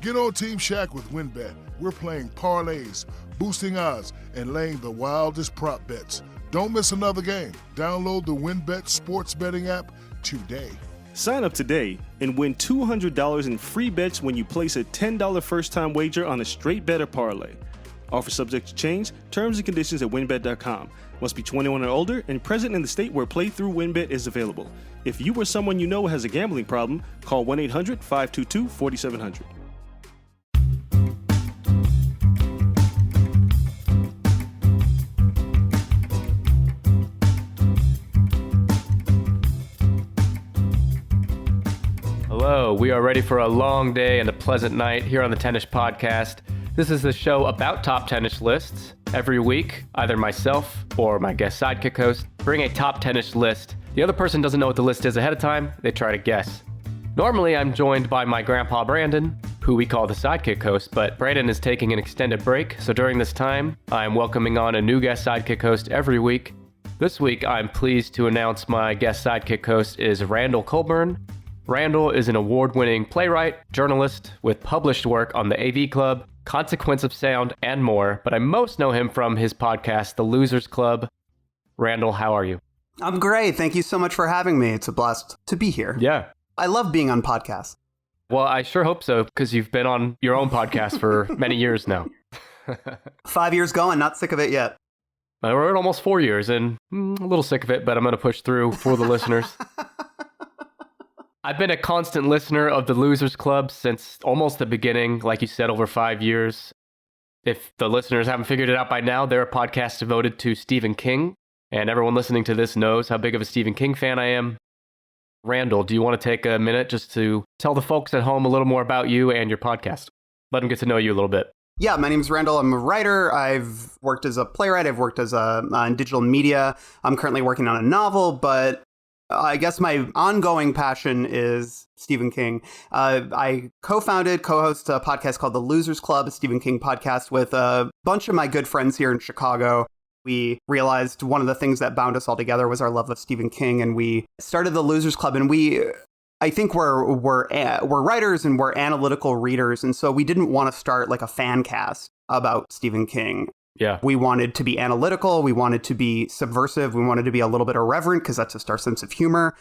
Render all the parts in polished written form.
Get on Team Shaq with WinBet. We're playing parlays, boosting odds, and laying the wildest prop bets. Don't miss another game. Download the WinBet sports betting app today. Sign up today and win $200 in free bets when you place a $10 first-time wager on a straight bet or parlay. Offer subject to change. Terms and conditions at winbet.com. Must be 21 or older and present in the state where playthrough WinBet is available. If you or someone you know has a gambling problem, call 1-800-522-4700. Hello, we are ready for a long day and a pleasant night here on the Tennis Podcast. This is the show about top tennis lists. Every week, either myself or my guest sidekick host bring a top tennis list. The other person doesn't know what the list is ahead of time, they try to guess. Normally, I'm joined by my grandpa Brandon, who we call the sidekick host, but Brandon is taking an extended break, so during this time, I'm welcoming on a new guest sidekick host every week. This week, I'm pleased to announce my guest sidekick host is Randall Colburn. Randall is an award-winning playwright, journalist with published work on the AV Club, Consequence of Sound, and more, but I most know him from his podcast, The Losers Club. Randall, how are you? I'm great. Thank you so much for having me. It's a blast to be here. Yeah. I love being on podcasts. Well, I sure hope so, because you've been on your own podcast for many years now. 5 years going, not sick of it yet. We're at almost 4 years, and a little sick of it, but I'm going to push through for the listeners. I've been a constant listener of the Losers Club since almost the beginning, like you said, over 5 years. If the listeners haven't figured it out by now, they're a podcast devoted to Stephen King, and everyone listening to this knows how big of a Stephen King fan I am. Randall, do you want to take a minute just to tell the folks at home a little more about you and your podcast? Let them get to know you a little bit. Yeah, my name's Randall. I'm a writer. I've worked as a playwright. I've worked as in digital media. I'm currently working on a novel, but I guess my ongoing passion is Stephen King. I co-host a podcast called The Losers Club, a Stephen King podcast with a bunch of my good friends here in Chicago. We realized one of the things that bound us all together was our love of Stephen King, and we started The Losers Club. And I think we're writers and we're analytical readers, and so we didn't want to start like a fan cast about Stephen King. Yeah. We wanted to be analytical. We wanted to be subversive. We wanted to be a little bit irreverent because that's just our sense of humor.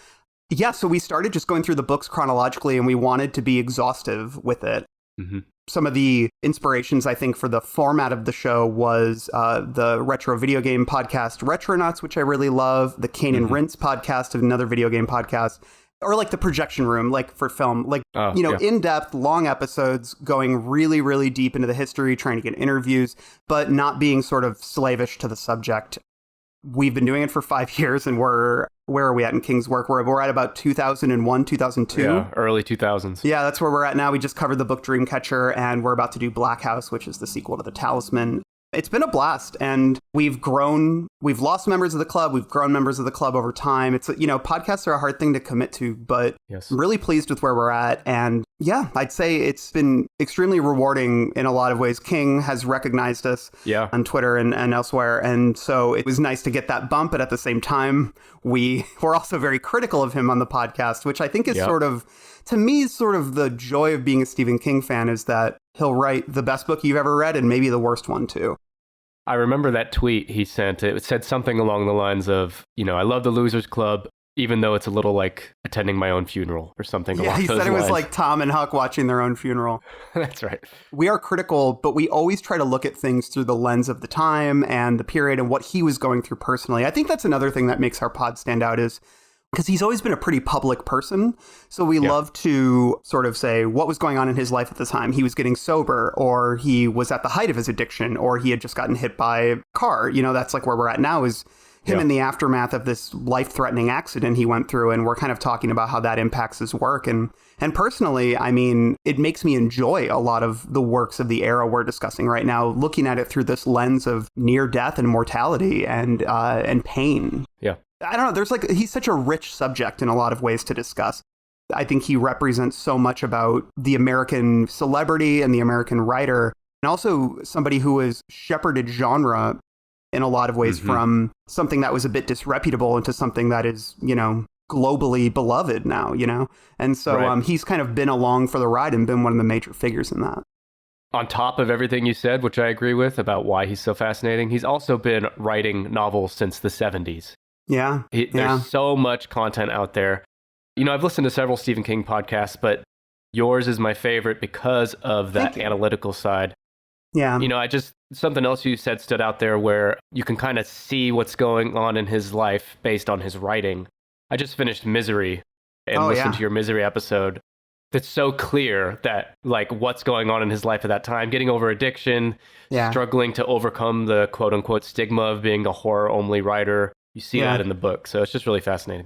Yeah, so we started just going through the books chronologically, and we wanted to be exhaustive with it. Mm-hmm. Some of the inspirations, I think, for the format of the show was the retro video game podcast Retronauts, which I really love, the Kane and Rince podcast, another video game podcast, or like the Projection Room, like for film, like, in-depth, long episodes going really, really deep into the history, trying to get interviews, but not being sort of slavish to the subject. We've been doing it for 5 years, and where are we at in King's work? We're at about 2001, 2002. Yeah, early 2000s. Yeah, that's where we're at now. We just covered the book Dreamcatcher, and we're about to do Black House, which is the sequel to The Talisman. It's been a blast, and we've grown. We've lost members of the club. We've grown members of the club over time. It's, podcasts are a hard thing to commit to, but yes. I'm really pleased with where we're at. And yeah, I'd say it's been extremely rewarding in a lot of ways. King has recognized us on Twitter and elsewhere. And so it was nice to get that bump. But at the same time, we're also very critical of him on the podcast, which I think is sort of the joy of being a Stephen King fan, is that he'll write the best book you've ever read and maybe the worst one too. I remember that tweet he sent. It said something along the lines of, I love the Losers Club, even though it's a little like attending my own funeral or something along those lines. Yeah, he said it was like Tom and Huck watching their own funeral. That's right. We are critical, but we always try to look at things through the lens of the time and the period and what he was going through personally. I think that's another thing that makes our pod stand out, is because he's always been a pretty public person. So we love to sort of say what was going on in his life at the time. He was getting sober, or he was at the height of his addiction, or he had just gotten hit by a car. That's like where we're at now, is him in the aftermath of this life-threatening accident he went through. And we're kind of talking about how that impacts his work. And personally, I mean, it makes me enjoy a lot of the works of the era we're discussing right now, looking at it through this lens of near death and mortality and pain. Yeah. I don't know. He's such a rich subject in a lot of ways to discuss. I think he represents so much about the American celebrity and the American writer, and also somebody who has shepherded genre in a lot of ways from something that was a bit disreputable into something that is, globally beloved now, you know? And so he's kind of been along for the ride and been one of the major figures in that. On top of everything you said, which I agree with about why he's so fascinating, he's also been writing novels since the 70s. Yeah. There's so much content out there. You know, I've listened to several Stephen King podcasts, but yours is my favorite because of that analytical side. Yeah. You know, something else you said stood out there where you can kind of see what's going on in his life based on his writing. I just finished Misery and listened to your Misery episode. It's so clear that like what's going on in his life at that time, getting over addiction, struggling to overcome the quote unquote stigma of being a horror only writer. You see that in the book. So it's just really fascinating.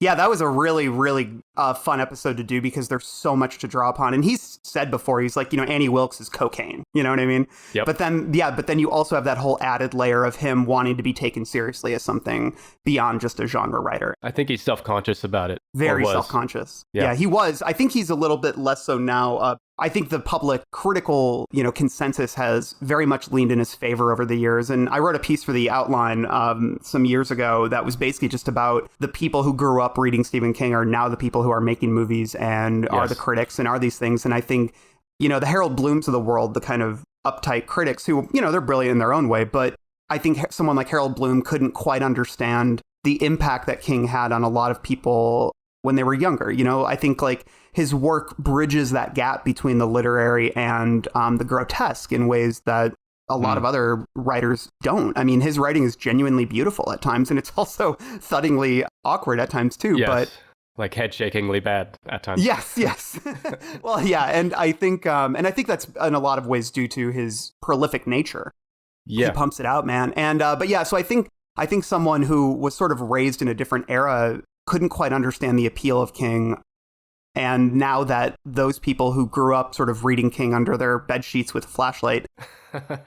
Yeah, that was a really, really fun episode to do because there's so much to draw upon. And he's said before, he's like, you know, Annie Wilkes is cocaine. You know what I mean? Yep. But then you also have that whole added layer of him wanting to be taken seriously as something beyond just a genre writer. I think he's self-conscious about it. Very self-conscious. Yeah, he was. I think he's a little bit less so now. I think the public critical, you know, consensus has very much leaned in his favor over the years. And I wrote a piece for the Outline some years ago that was basically just about the people who grew up reading Stephen King are now the people who are making movies and are the critics and are these things. And I think, you know, the Harold Blooms of the world, the kind of uptight critics who, you know, they're brilliant in their own way. But I think someone like Harold Bloom couldn't quite understand the impact that King had on a lot of people when they were younger. You know, I think like his work bridges that gap between the literary and the grotesque in ways that a lot of other writers don't. I mean, his writing is genuinely beautiful at times, and it's also thuddingly awkward at times too. Yes. But like head-shakingly bad at times. Yes. Well, yeah, and I think that's in a lot of ways due to his prolific nature. Yeah, he pumps it out, man. And but yeah, so I think someone who was sort of raised in a different era couldn't quite understand the appeal of King. And now that those people who grew up sort of reading King under their bed sheets with a flashlight,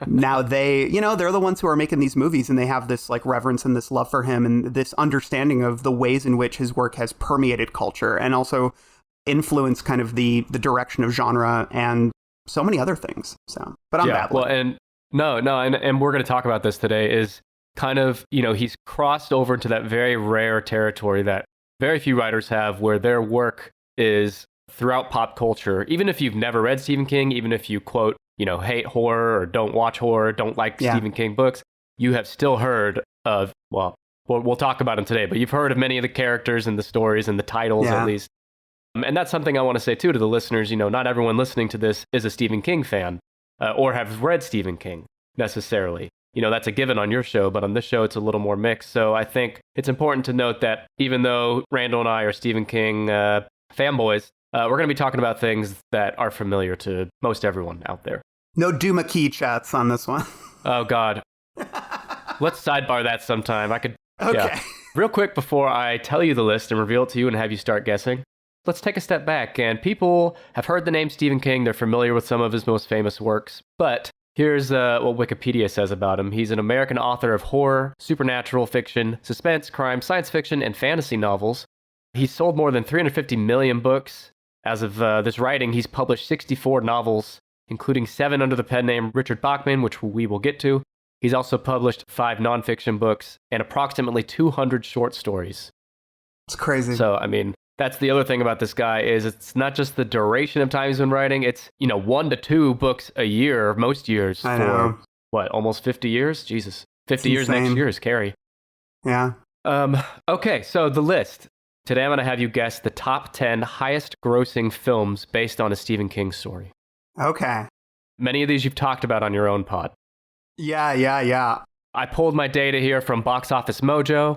now they, you know, they're the ones who are making these movies, and they have this like reverence and this love for him and this understanding of the ways in which his work has permeated culture and also influenced kind of the direction of genre and so many other things. So, but I'm babbling. Well, and and we're going to talk about this today is kind of, you know, he's crossed over into that very rare territory that very few writers have where their work is throughout pop culture. Even if you've never read Stephen King, even if you quote, you know, hate horror or don't watch horror, don't like Stephen King books, you have still heard of, well, we'll talk about him today, but you've heard of many of the characters and the stories and the titles at least. And that's something I want to say too to the listeners. You know, not everyone listening to this is a Stephen King fan or have read Stephen King necessarily. You know, that's a given on your show, but on this show, it's a little more mixed. So I think it's important to note that even though Randall and I are Stephen King fanboys, we're going to be talking about things that are familiar to most everyone out there. No Duma Key chats on this one. Oh, God. Let's sidebar that sometime. Okay. Yeah. Real quick before I tell you the list and reveal it to you and have you start guessing, let's take a step back. And people have heard the name Stephen King. They're familiar with some of his most famous works. But here's what Wikipedia says about him. He's an American author of horror, supernatural fiction, suspense, crime, science fiction, and fantasy novels. He's sold more than 350 million books. As of this writing, he's published 64 novels, including 7 under the pen name Richard Bachman, which we will get to. He's also published 5 nonfiction books and approximately 200 short stories. It's crazy. So, I mean, that's the other thing about this guy is it's not just the duration of time he's been writing. It's, 1 to 2 books a year, most years for, almost 50 years? Jesus. 50 years next year is Carrie. Yeah. Okay, so the list. Today I'm going to have you guess the top 10 highest grossing films based on a Stephen King story. Okay. Many of these you've talked about on your own pod. Yeah. I pulled my data here from Box Office Mojo.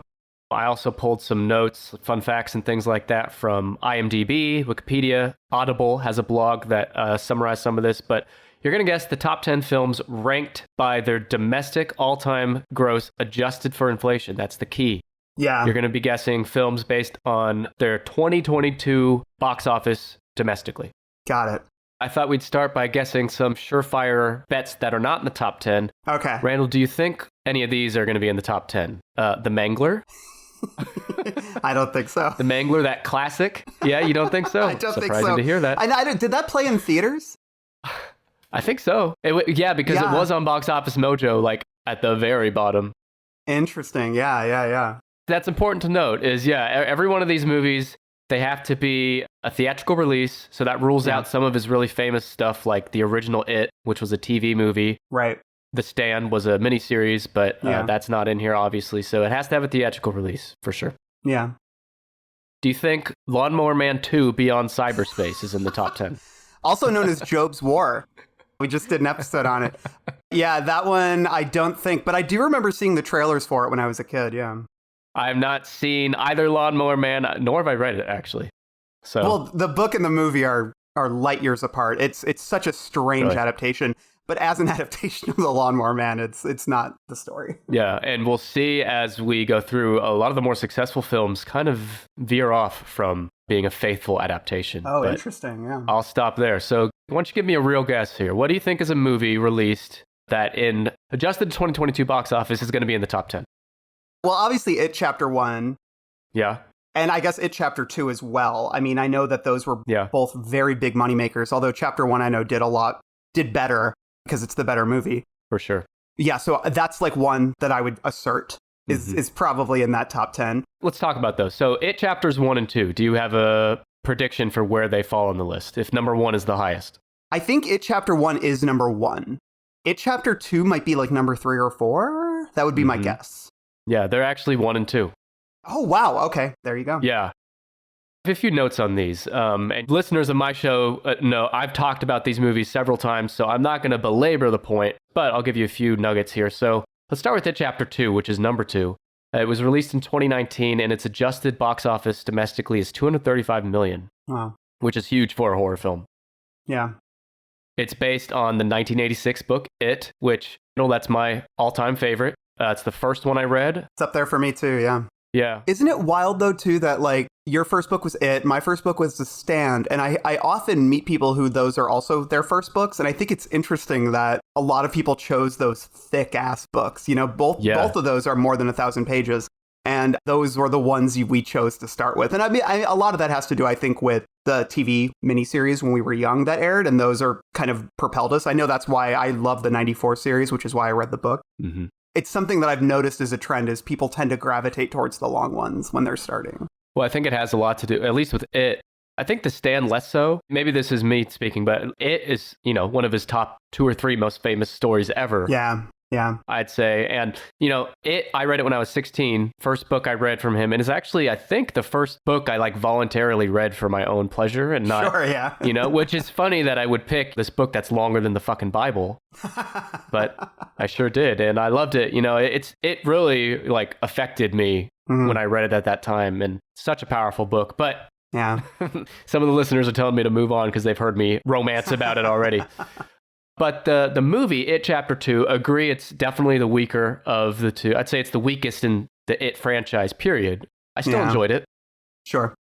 I also pulled some notes, fun facts, and things like that from IMDb, Wikipedia. Audible has a blog that summarized some of this, but you're going to guess the top 10 films ranked by their domestic all-time gross adjusted for inflation. That's the key. Yeah. You're going to be guessing films based on their 2022 box office domestically. Got it. I thought we'd start by guessing some surefire bets that are not in the top 10. Okay. Randall, do you think any of these are going to be in the top 10? The Mangler? I don't think so. The Mangler, that classic? Yeah, you don't think so? I don't think so. Surprising to hear that. Did that play in theaters? I think so. Because it was on Box Office Mojo, like at the very bottom. Interesting. Yeah. That's important to note is, every one of these movies, they have to be a theatrical release. So that rules out some of his really famous stuff, like the original It, which was a TV movie. Right. The Stand was a miniseries, but that's not in here, obviously. So it has to have a theatrical release, for sure. Yeah. Do you think Lawnmower Man 2 Beyond Cyberspace is in the top 10? Also known as Job's War. We just did an episode on it. Yeah, that one I don't think, but I do remember seeing the trailers for it when I was a kid, yeah. I have not seen either Lawnmower Man, nor have I read it, actually. So, well, the book and the movie are light years apart. It's such a strange adaptation, but as an adaptation of the Lawnmower Man, it's not the story. Yeah, and we'll see as we go through, a lot of the more successful films kind of veer off from being a faithful adaptation. Oh, but interesting, yeah. I'll stop there. So why don't you give me a real guess here? What do you think is a movie released that in adjusted 2022 box office is going to be in the top 10? Well, obviously It Chapter 1. Yeah. And I guess It Chapter 2 as well. I mean, I know that those were both very big moneymakers, although Chapter 1 I know did better because it's the better movie. For sure. Yeah, so that's like one that I would assert is probably in that top 10. Let's talk about those. So It Chapters 1 and 2, do you have a prediction for where they fall on the list, if number 1 is the highest? I think It Chapter 1 is number 1. It Chapter 2 might be like number 3 or 4. That would be my guess. Yeah, they're actually 1 and 2. Oh, wow. Okay, there you go. Yeah. A few notes on these. And listeners of my show know I've talked about these movies several times, so I'm not going to belabor the point, but I'll give you a few nuggets here. So let's start with It Chapter 2, which is number 2. It was released in 2019, and its adjusted box office domestically is $235 million. Wow. Which is huge for a horror film. Yeah. It's based on the 1986 book, It, which, that's my all-time favorite. It's the first one I read. It's up there for me too, yeah. Yeah. Isn't it wild, though, too, that, like, your first book was It, my first book was The Stand, and I often meet people who those are also their first books, and I think it's interesting that a lot of people chose those thick-ass books. You know, both of those are more than 1,000 pages, and those were the ones we chose to start with. And I mean, a lot of that has to do, I think, with the TV miniseries when we were young that aired, and those are kind of propelled us. I know that's why I love the 94 series, which is why I read the book. Mm-hmm. It's something that I've noticed as a trend is people tend to gravitate towards the long ones when they're starting. Well, I think it has a lot to do, at least with It. I think The Stand less so. Maybe this is me speaking, but It is, one of his top 2 or 3 most famous stories ever. Yeah. I'd say. And, I read it when I was 16. First book I read from him. And it's actually, I think, the first book I voluntarily read for my own pleasure and not, sure, yeah. Which is funny that I would pick this book that's longer than the fucking Bible. But I sure did. And I loved it. It really affected me when I read it at that time. And such a powerful book. But yeah, some of the listeners are telling me to move on because they've heard me romance about it already. But the movie, It Chapter 2, agree it's definitely the weaker of the two. I'd say it's the weakest in the It franchise, period. I still enjoyed it. Sure.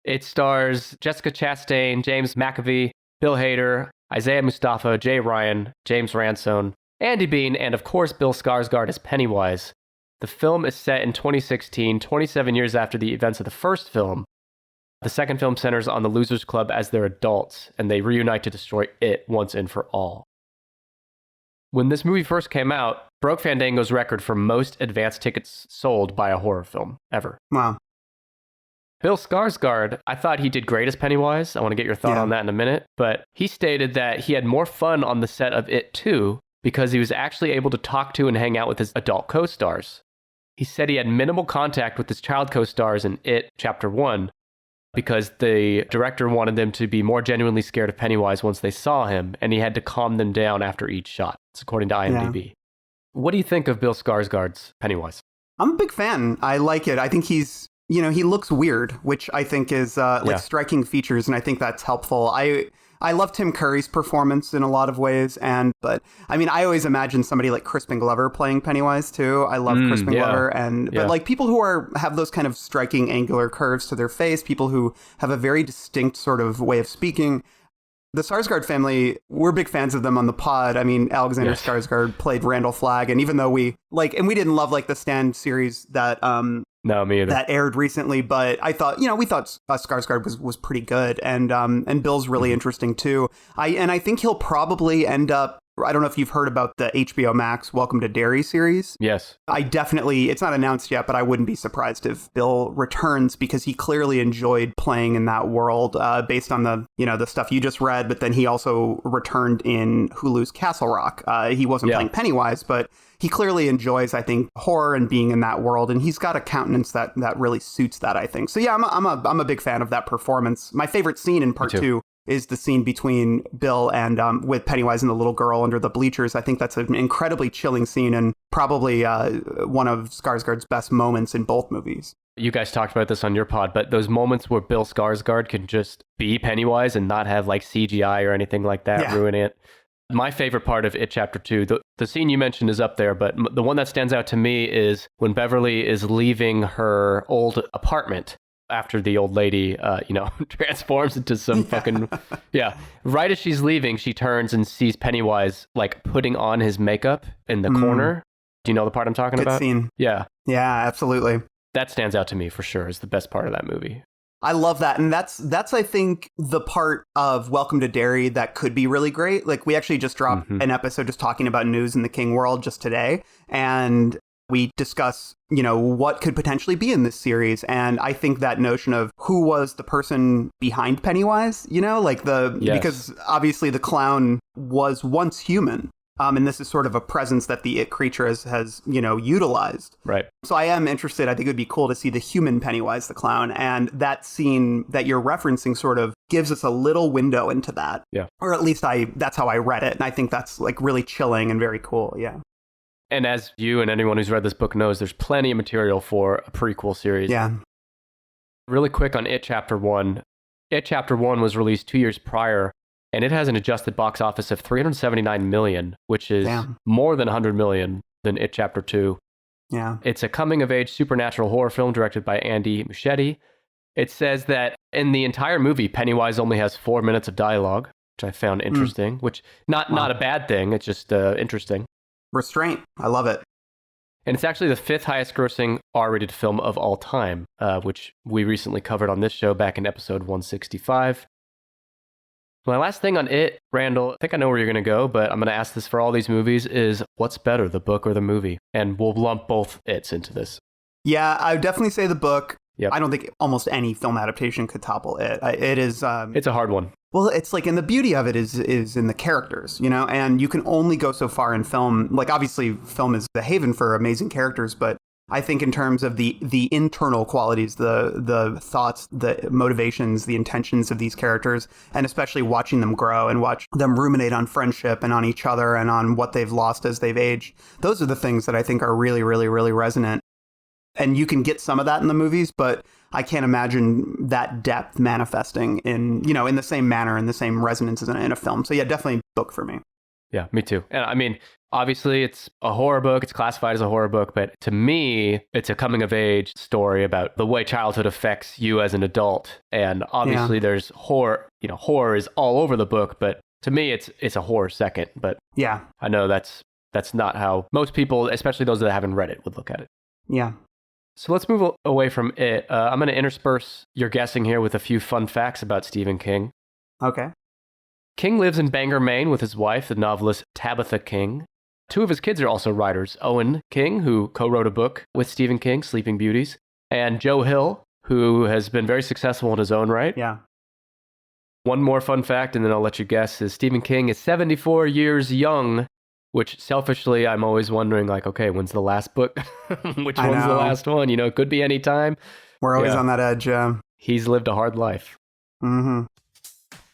It stars Jessica Chastain, James McAvoy, Bill Hader, Isaiah Mustafa, Jay Ryan, James Ransone, Andy Bean, and of course Bill Skarsgård as Pennywise. The film is set in 2016, 27 years after the events of the first film. The second film centers on the Losers Club as they're adults, and they reunite to destroy It once and for all. When this movie first came out, broke Fandango's record for most advance tickets sold by a horror film ever. Wow. Bill Skarsgård, I thought he did great as Pennywise. I want to get your thought on that in a minute. But he stated that he had more fun on the set of It 2 because he was actually able to talk to and hang out with his adult co-stars. He said he had minimal contact with his child co-stars in It Chapter 1 because the director wanted them to be more genuinely scared of Pennywise once they saw him, and he had to calm them down after each shot. It's according to IMDb. Yeah. What do you think of Bill Skarsgård's Pennywise? I'm a big fan. I like it. I think he's, he looks weird, which I think is striking features, and I think that's helpful. I love Tim Curry's performance in a lot of ways, but I mean, I always imagine somebody like Crispin Glover playing Pennywise too. I love Crispin Glover, but people who have those kind of striking angular curves to their face, people who have a very distinct sort of way of speaking. The Skarsgård family, we're big fans of them on the pod. I mean, Alexander Skarsgård played Randall Flagg, and even though we didn't love the Stand series that no, me either. That aired recently, but I thought, we thought Skarsgård was pretty good, and Bill's really interesting too. I think he'll probably end up I don't know if you've heard about the HBO Max Welcome to Derry series. Yes. It's not announced yet, but I wouldn't be surprised if Bill returns because he clearly enjoyed playing in that world based on the stuff you just read. But then he also returned in Hulu's Castle Rock. He wasn't playing Pennywise, but he clearly enjoys, I think, horror and being in that world. And he's got a countenance that really suits that, I think. So yeah, I'm a big fan of that performance. My favorite scene in part 2 is the scene between Bill and with Pennywise and the little girl under the bleachers. I think that's an incredibly chilling scene and probably one of Skarsgård's best moments in both movies. You guys talked about this on your pod, but those moments where Bill Skarsgård can just be Pennywise and not have like CGI or anything like that ruin it. My favorite part of It Chapter 2, the scene you mentioned is up there, but the one that stands out to me is when Beverly is leaving her old apartment after the old lady, transforms into some fucking, right as she's leaving, she turns and sees Pennywise, like, putting on his makeup in the corner. Do you know the part I'm talking about? Good scene. Yeah. Yeah, absolutely. That stands out to me for sure. Is the best part of that movie. I love that. And that's I think, the part of Welcome to Derry that could be really great. Like, we actually just dropped an episode just talking about news in the King world just today. And we discuss, what could potentially be in this series. And I think that notion of who was the person behind Pennywise, because obviously the clown was once human. And this is sort of a presence that the It creature has utilized. Right. So I am interested. I think it would be cool to see the human Pennywise the clown. And that scene that you're referencing sort of gives us a little window into that. Yeah. Or at least that's how I read it. And I think that's like really chilling and very cool. Yeah. And as you and anyone who's read this book knows, there's plenty of material for a prequel series. Yeah. Really quick on It Chapter 1. It Chapter 1 was released 2 years prior, and it has an adjusted box office of $379 million, which is more than $100 million than It Chapter 2. Yeah. It's a coming-of-age supernatural horror film directed by Andy Muschietti. It says that in the entire movie, Pennywise only has 4 minutes of dialogue, which I found interesting, which not a bad thing. It's just interesting. Restraint. I love it. And it's actually the 5th highest grossing R-rated film of all time, which we recently covered on this show back in episode 165. My last thing on It, Randall, I think I know where you're going to go, but I'm going to ask this for all these movies, is what's better, the book or the movie? And we'll lump both It's into this. Yeah, I would definitely say the book. Yep. I don't think almost any film adaptation could topple it. It is... it's a hard one. Well, it's like, and the beauty of it is in the characters, and you can only go so far in film. Like, obviously, film is the haven for amazing characters, but I think in terms of the internal qualities, the thoughts, the motivations, the intentions of these characters, and especially watching them grow and watch them ruminate on friendship and on each other and on what they've lost as they've aged, those are the things that I think are really, really, really resonant. And you can get some of that in the movies, but I can't imagine that depth manifesting in the same manner, in the same resonance as in a film. So yeah, definitely book for me. Yeah, me too. And I mean, obviously it's a horror book. It's classified as a horror book, but to me, it's a coming of age story about the way childhood affects you as an adult. And obviously there's horror, horror is all over the book, but to me, it's a horror second. But yeah, I know that's not how most people, especially those that haven't read it, would look at it. Yeah. So let's move away from it. I'm going to intersperse your guessing here with a few fun facts about Stephen King. Okay. King lives in Bangor, Maine with his wife, the novelist Tabitha King. 2 of his kids are also writers. Owen King, who co-wrote a book with Stephen King, Sleeping Beauties, and Joe Hill, who has been very successful in his own right. Yeah. One more fun fact, and then I'll let you guess, is Stephen King is 74 years young, which selfishly, I'm always wondering, like, okay, when's the last book? Which one's the last one? It could be any time. We're always on that edge. He's lived a hard life. Mm-hmm.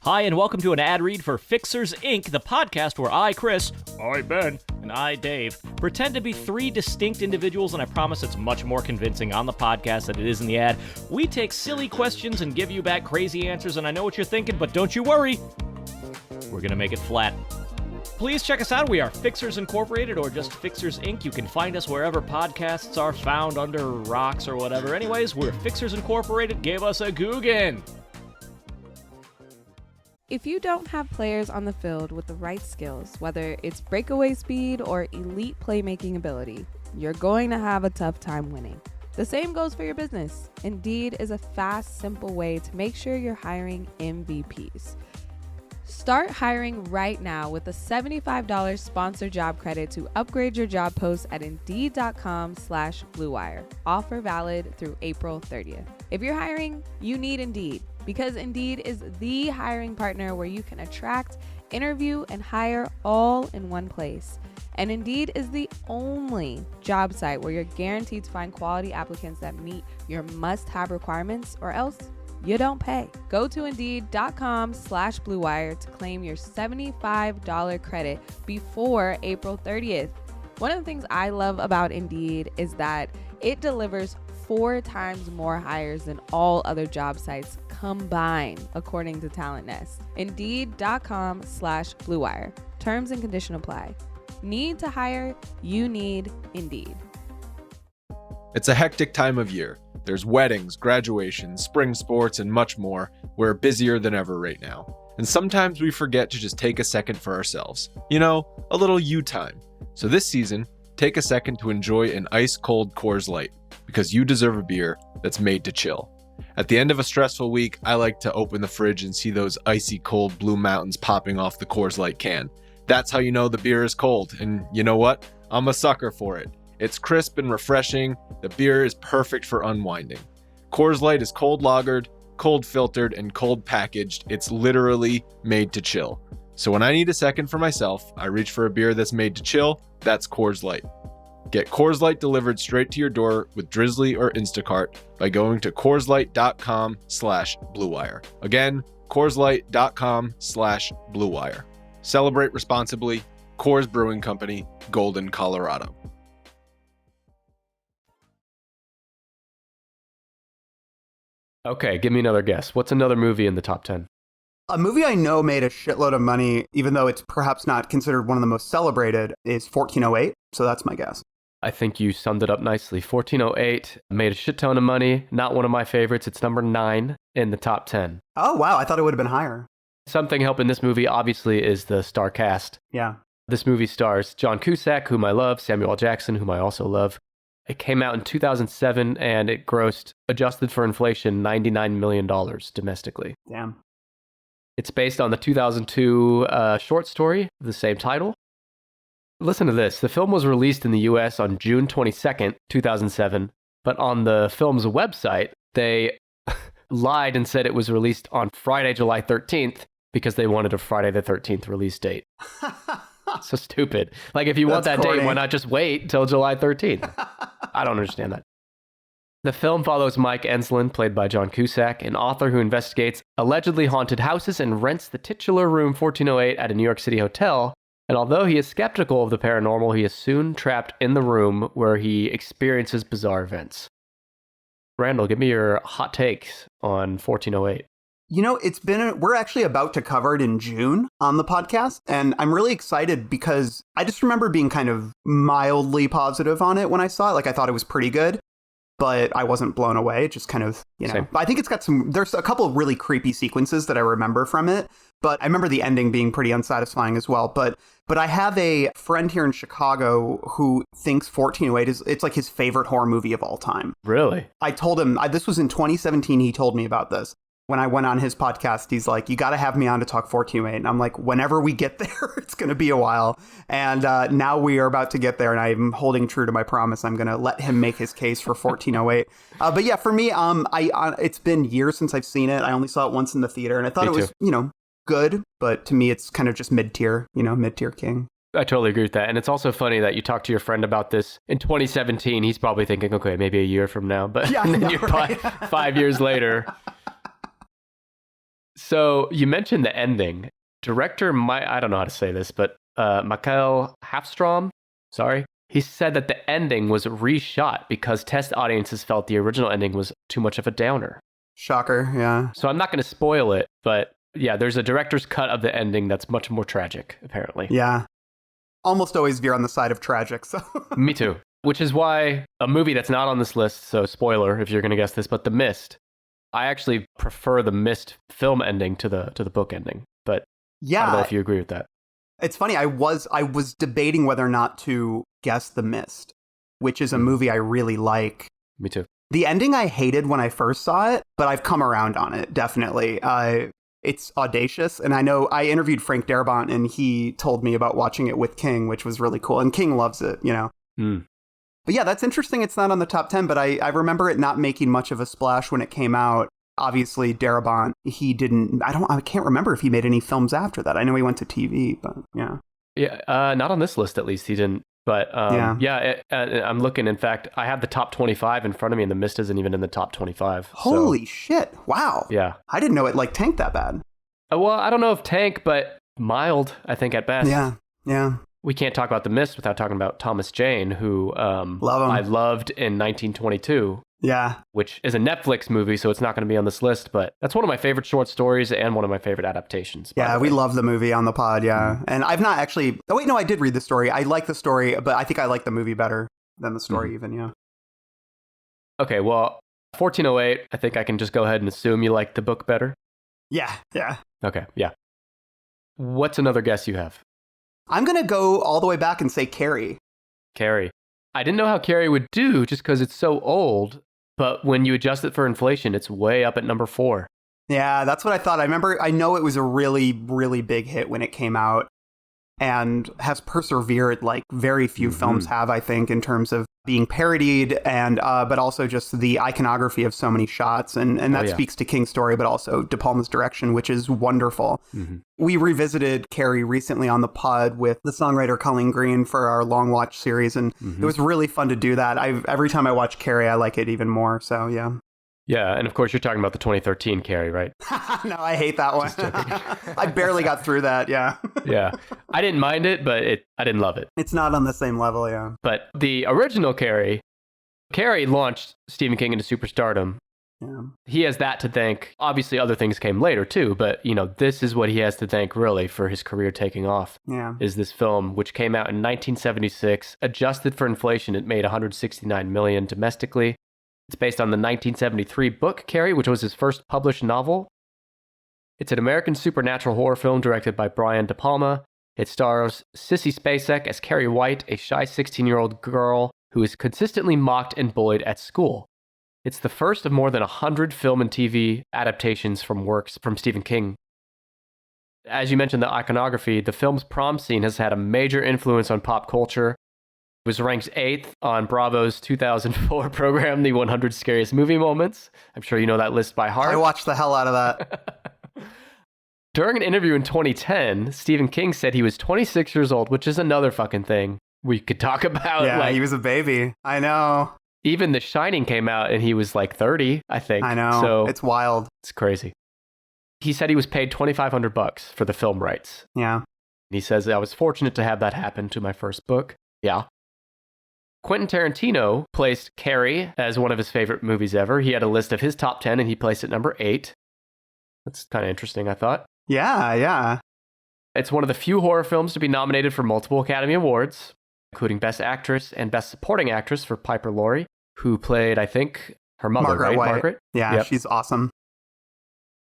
Hi, and welcome to an ad read for Fixers, Inc., the podcast where I, Chris, I, Ben, and I, Dave, pretend to be 3 distinct individuals, and I promise it's much more convincing on the podcast than it is in the ad. We take silly questions and give you back crazy answers, and I know what you're thinking, but don't you worry. We're going to make it flat. Please check us out. We are Fixers Incorporated or just Fixers Inc. You can find us wherever podcasts are found, under rocks or whatever. Anyways, we're Fixers Incorporated. Give us a Guggen. If you don't have players on the field with the right skills, whether it's breakaway speed or elite playmaking ability, you're going to have a tough time winning. The same goes for your business. Indeed is a fast, simple way to make sure you're hiring MVPs. Start hiring right now with a $75 sponsored job credit to upgrade your job post at Indeed.com/BlueWire. Offer valid through April 30th. If you're hiring, you need Indeed, because Indeed is the hiring partner where you can attract, interview, and hire all in one place. And Indeed is the only job site where you're guaranteed to find quality applicants that meet your must-have requirements, or else you don't pay. Go to Indeed.com/BlueWire to claim your $75 credit before April 30th. One of the things I love about Indeed is that it delivers 4 times more hires than all other job sites combined, according to Talent Nest. Indeed.com/BlueWire. Terms and conditions apply. Need to hire? You need Indeed. It's a hectic time of year. There's weddings, graduations, spring sports, and much more. We're busier than ever right now. And sometimes we forget to just take a second for ourselves. You know, a little you time. So this season, take a second to enjoy an ice-cold Coors Light, because you deserve a beer that's made to chill. At the end of a stressful week, I like to open the fridge and see those icy cold Blue Mountains popping off the Coors Light can. That's how you know the beer is cold. And you know what? I'm a sucker for it. It's crisp and refreshing. The beer is perfect for unwinding. Coors Light is cold lagered, cold filtered, and cold packaged. It's literally made to chill. So when I need a second for myself, I reach for a beer that's made to chill. That's Coors Light. Get Coors Light delivered straight to your door with Drizzly or Instacart by going to CoorsLight.com/BlueWire. Again, CoorsLight.com/BlueWire. Celebrate responsibly. Coors Brewing Company, Golden, Colorado. Okay, give me another guess. What's another movie in the top 10? A movie I know made a shitload of money, even though it's perhaps not considered one of the most celebrated, is 1408. So that's my guess. I think you summed it up nicely. 1408 made a shit ton of money. Not one of my favorites. It's number 9 in the top 10. Oh, wow. I thought it would have been higher. Something helping this movie, obviously, is the star cast. Yeah. This movie stars John Cusack, whom I love, Samuel L. Jackson, whom I also love. It came out in 2007, and it grossed, adjusted for inflation, $99 million domestically. Damn. It's based on the 2002 short story of the same title. Listen to this. The film was released in the US on June 22nd, 2007, but on the film's website, they lied and said it was released on Friday, July 13th, because they wanted a Friday the 13th release date. So stupid. Like, if you want that corny. date, why not just wait till July 13th? I don't understand that. The film follows Mike Enslin, played by John Cusack, an author who investigates allegedly haunted houses and rents the titular room 1408 at a New York City hotel. And although he is skeptical of the paranormal, he is soon trapped in the room where he experiences bizarre events. Randall, give me your hot takes on 1408. You know, we're actually about to cover it in June on the podcast, and I'm really excited because I just remember being kind of mildly positive on it when I saw it. Like, I thought it was pretty good, but I wasn't blown away. It just kind of, Same. I think it's got there's a couple of really creepy sequences that I remember from it, but I remember the ending being pretty unsatisfying as well. But I have a friend here in Chicago who thinks 1408 it's like his favorite horror movie of all time. Really? I told him, this was in 2017, he told me about this. When I went on his podcast, he's like, you got to have me on to talk 1408. And I'm like, whenever we get there, it's going to be a while. And now we are about to get there. And I'm holding true to my promise. I'm going to let him make his case for 1408. But yeah, for me, it's been years since I've seen it. I only saw it once in the theater. And I thought it was, good. But to me, it's kind of just mid-tier, mid-tier king. I totally agree with that. And it's also funny that you talked to your friend about this in 2017. He's probably thinking, okay, maybe a year from now. But yeah, then know, you're right? 5 years later. So you mentioned the ending. Director, I don't know how to say this, but Mikael Hafstrom, he said that the ending was reshot because test audiences felt the original ending was too much of a downer. Shocker, yeah. So I'm not going to spoil it, but yeah, there's a director's cut of the ending that's much more tragic, apparently. Yeah. Almost always veer on the side of tragic, so. Me too. Which is why a movie that's not on this list, so spoiler if you're going to guess this, but The Mist. I actually prefer the Mist film ending to the book ending, but yeah, I don't know if you agree with that. It's funny. I was debating whether or not to guess The Mist, which is a movie I really like. Me too. The ending I hated when I first saw it, but I've come around on it, definitely. it's audacious. And I know I interviewed Frank Darabont, and he told me about watching it with King, which was really cool. And King loves it, you know. But yeah, that's interesting. It's not on the top 10, but I remember it not making much of a splash when it came out. Obviously, Darabont, he didn't, I can't remember if he made any films after that. I know he went to TV, but yeah. Yeah, not on this list, at least he didn't. But I'm looking. In fact, I have the top 25 in front of me, and The Mist isn't even in the top 25. Holy shit. Wow. Yeah. I didn't know it like tanked that bad. Well, I don't know if tank, but mild, I think, at best. Yeah. We can't talk about The Mist without talking about Thomas Jane, who Love him. I loved in 1922. Yeah. Which is a Netflix movie, so it's not going to be on this list, but that's one of my favorite short stories and one of my favorite adaptations. Yeah, we love the movie on the pod, yeah. And I've not actually... Oh, wait, no, I did read the story. I like the story, but I think I like the movie better than the story even, yeah. Okay, well, 1408, I think I can just go ahead and assume you like the book better. Yeah. Okay, yeah. What's another guess you have? I'm going to go all the way back and say Carrie. Carrie. I didn't know how Carrie would do just because it's so old, but when you adjust it for inflation, it's way up at number 4. Yeah, that's what I thought. I know it was a really, really big hit when it came out and has persevered like very few films have, I think, in terms of being parodied and but also just the iconography of so many shots. And that speaks to King's story, but also De Palma's direction, which is wonderful. We revisited Carrie recently on the pod with the songwriter Colleen Green for our Long Watch series, and it was really fun to do that. Every time I watch Carrie, I like it even more. So, yeah. Yeah, and of course you're talking about the 2013 Carrie, right? No, I hate that one. I barely got through that, yeah. Yeah, I didn't mind it, but I didn't love it. It's not on the same level, yeah. But the original Carrie launched Stephen King into superstardom. Yeah. He has that to thank. Obviously, other things came later too, but this is what he has to thank really for his career taking off. Yeah. Is this film, which came out in 1976, adjusted for inflation, it made $169 million domestically. It's based on the 1973 book Carrie, which was his first published novel. It's an American supernatural horror film directed by Brian De Palma. It stars Sissy Spacek as Carrie White, a shy 16-year-old girl who is consistently mocked and bullied at school. It's the first of more than 100 film and TV adaptations from works from Stephen King. As you mentioned, the iconography, the film's prom scene has had a major influence on pop culture. It was ranked 8th on Bravo's 2004 program, The 100 Scariest Movie Moments. I'm sure you know that list by heart. I watched the hell out of that. During an interview in 2010, Stephen King said he was 26 years old, which is another fucking thing we could talk about. Yeah, he was a baby. I know. Even The Shining came out and he was like 30, I think. I know. So it's wild. It's crazy. He said he was paid $2,500 for the film rights. Yeah. He says, I was fortunate to have that happen to my first book. Yeah. Quentin Tarantino placed Carrie as one of his favorite movies ever. He had a list of his top 10 and he placed it number 8. That's kind of interesting, I thought. Yeah. It's one of the few horror films to be nominated for multiple Academy Awards, including Best Actress and Best Supporting Actress for Piper Laurie, who played, I think, her mother, Margaret right? White. Margaret? Yeah, Yep. She's awesome.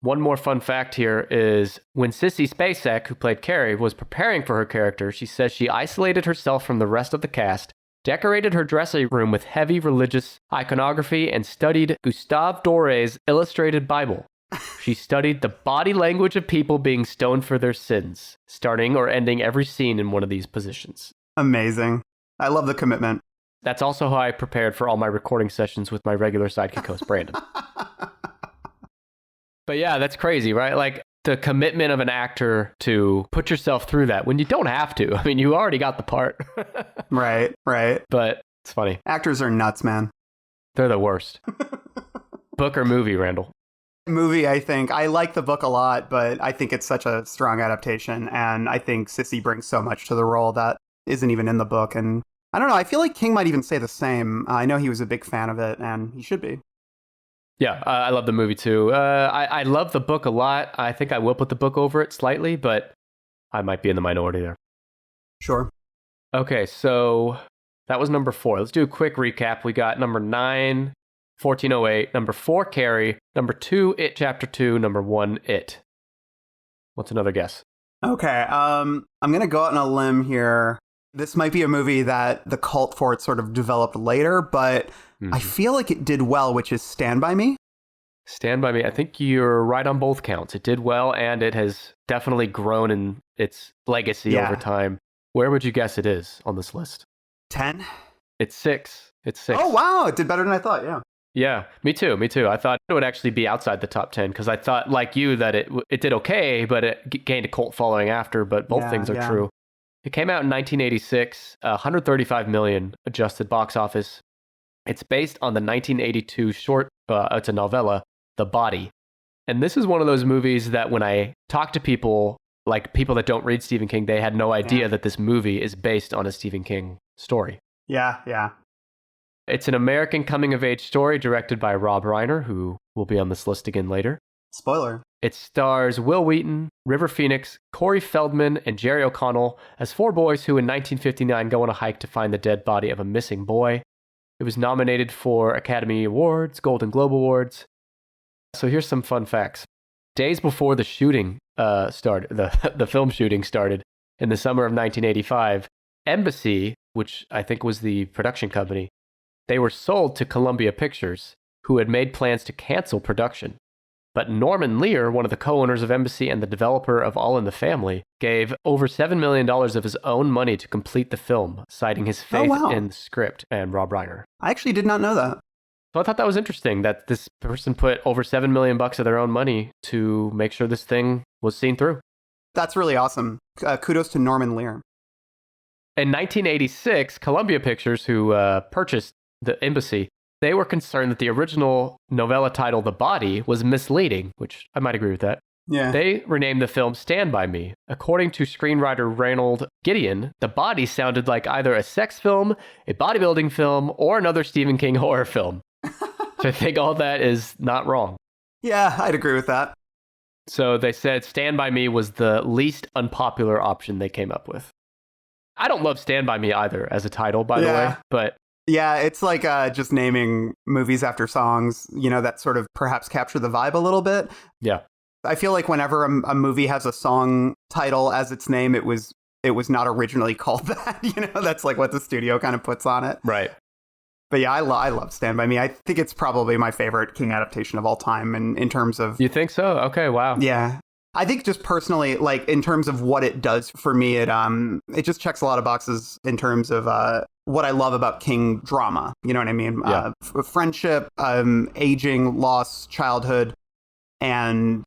One more fun fact here is when Sissy Spacek, who played Carrie, was preparing for her character, she says she isolated herself from the rest of the cast, decorated her dressing room with heavy religious iconography, and studied Gustave Doré's illustrated Bible. She studied the body language of people being stoned for their sins, starting or ending every scene in one of these positions. Amazing. I love the commitment. That's also how I prepared for all my recording sessions with my regular sidekick host, Brandon. But yeah, that's crazy, right? Like the commitment of an actor to put yourself through that when you don't have to. I mean, you already got the part. Right. But it's funny. Actors are nuts, man. They're the worst. Book or movie, Randall? Movie, I think. I like the book a lot, but I think it's such a strong adaptation. And I think Sissy brings so much to the role that isn't even in the book. And I don't know. I feel like King might even say the same. I know he was a big fan of it, and he should be. Yeah, I love the movie too. I love the book a lot. I think I will put the book over it slightly, but I might be in the minority there. Sure. Okay, so that was number 4. Let's do a quick recap. We got number 9, 1408, number 4, Carrie, number 2, It Chapter 2, number 1, It. What's another guess? Okay, I'm going to go out on a limb here. This might be a movie that the cult for it sort of developed later, but I feel like it did well, which is Stand By Me. Stand By Me. I think you're right on both counts. It did well, and it has definitely grown in its legacy over time. Where would you guess it is on this list? 10? It's 6. It's 6. Oh, wow. It did better than I thought, yeah. Yeah, me too. I thought it would actually be outside the top 10 because I thought, like you, that it did okay, but it gained a cult following after, but both things are true. It came out in 1986, 135 million adjusted box office. It's based on the 1982 short, it's a novella, The Body. And this is one of those movies that when I talk to people, like people that don't read Stephen King, they had no idea that this movie is based on a Stephen King story. Yeah. It's an American coming-of-age story directed by Rob Reiner, who will be on this list again later. Spoiler. It stars Will Wheaton, River Phoenix, Corey Feldman, and Jerry O'Connell as 4 boys who in 1959 go on a hike to find the dead body of a missing boy. It was nominated for Academy Awards, Golden Globe Awards. So here's some fun facts. Days before the shooting started, the film shooting started in the summer of 1985, Embassy, which I think was the production company, they were sold to Columbia Pictures, who had made plans to cancel production. But Norman Lear, one of the co-owners of Embassy and the developer of All in the Family, gave over $7 million of his own money to complete the film, citing his faith in the script and Rob Reiner. I actually did not know that. So I thought that was interesting that this person put over $7 million of their own money to make sure this thing was seen through. That's really awesome. Kudos to Norman Lear. In 1986, Columbia Pictures, who purchased the Embassy, they were concerned that the original novella title, The Body, was misleading, which I might agree with that. Yeah. They renamed the film Stand By Me. According to screenwriter Randall Gideon, The Body sounded like either a sex film, a bodybuilding film, or another Stephen King horror film. So I think all that is not wrong. Yeah, I'd agree with that. So they said Stand By Me was the least unpopular option they came up with. I don't love Stand By Me either as a title, by the way, but... Yeah, it's like just naming movies after songs, that sort of perhaps capture the vibe a little bit. Yeah. I feel like whenever a movie has a song title as its name, it was not originally called that. That's like what the studio kind of puts on it. Right. But yeah, I love Stand By Me. I think it's probably my favorite King adaptation of all time in terms of... You think so? Okay, wow. Yeah. I think just personally, like in terms of what it does for me, it just checks a lot of boxes in terms of what I love about King drama. You know what I mean? Yeah. Friendship, aging, loss, childhood, and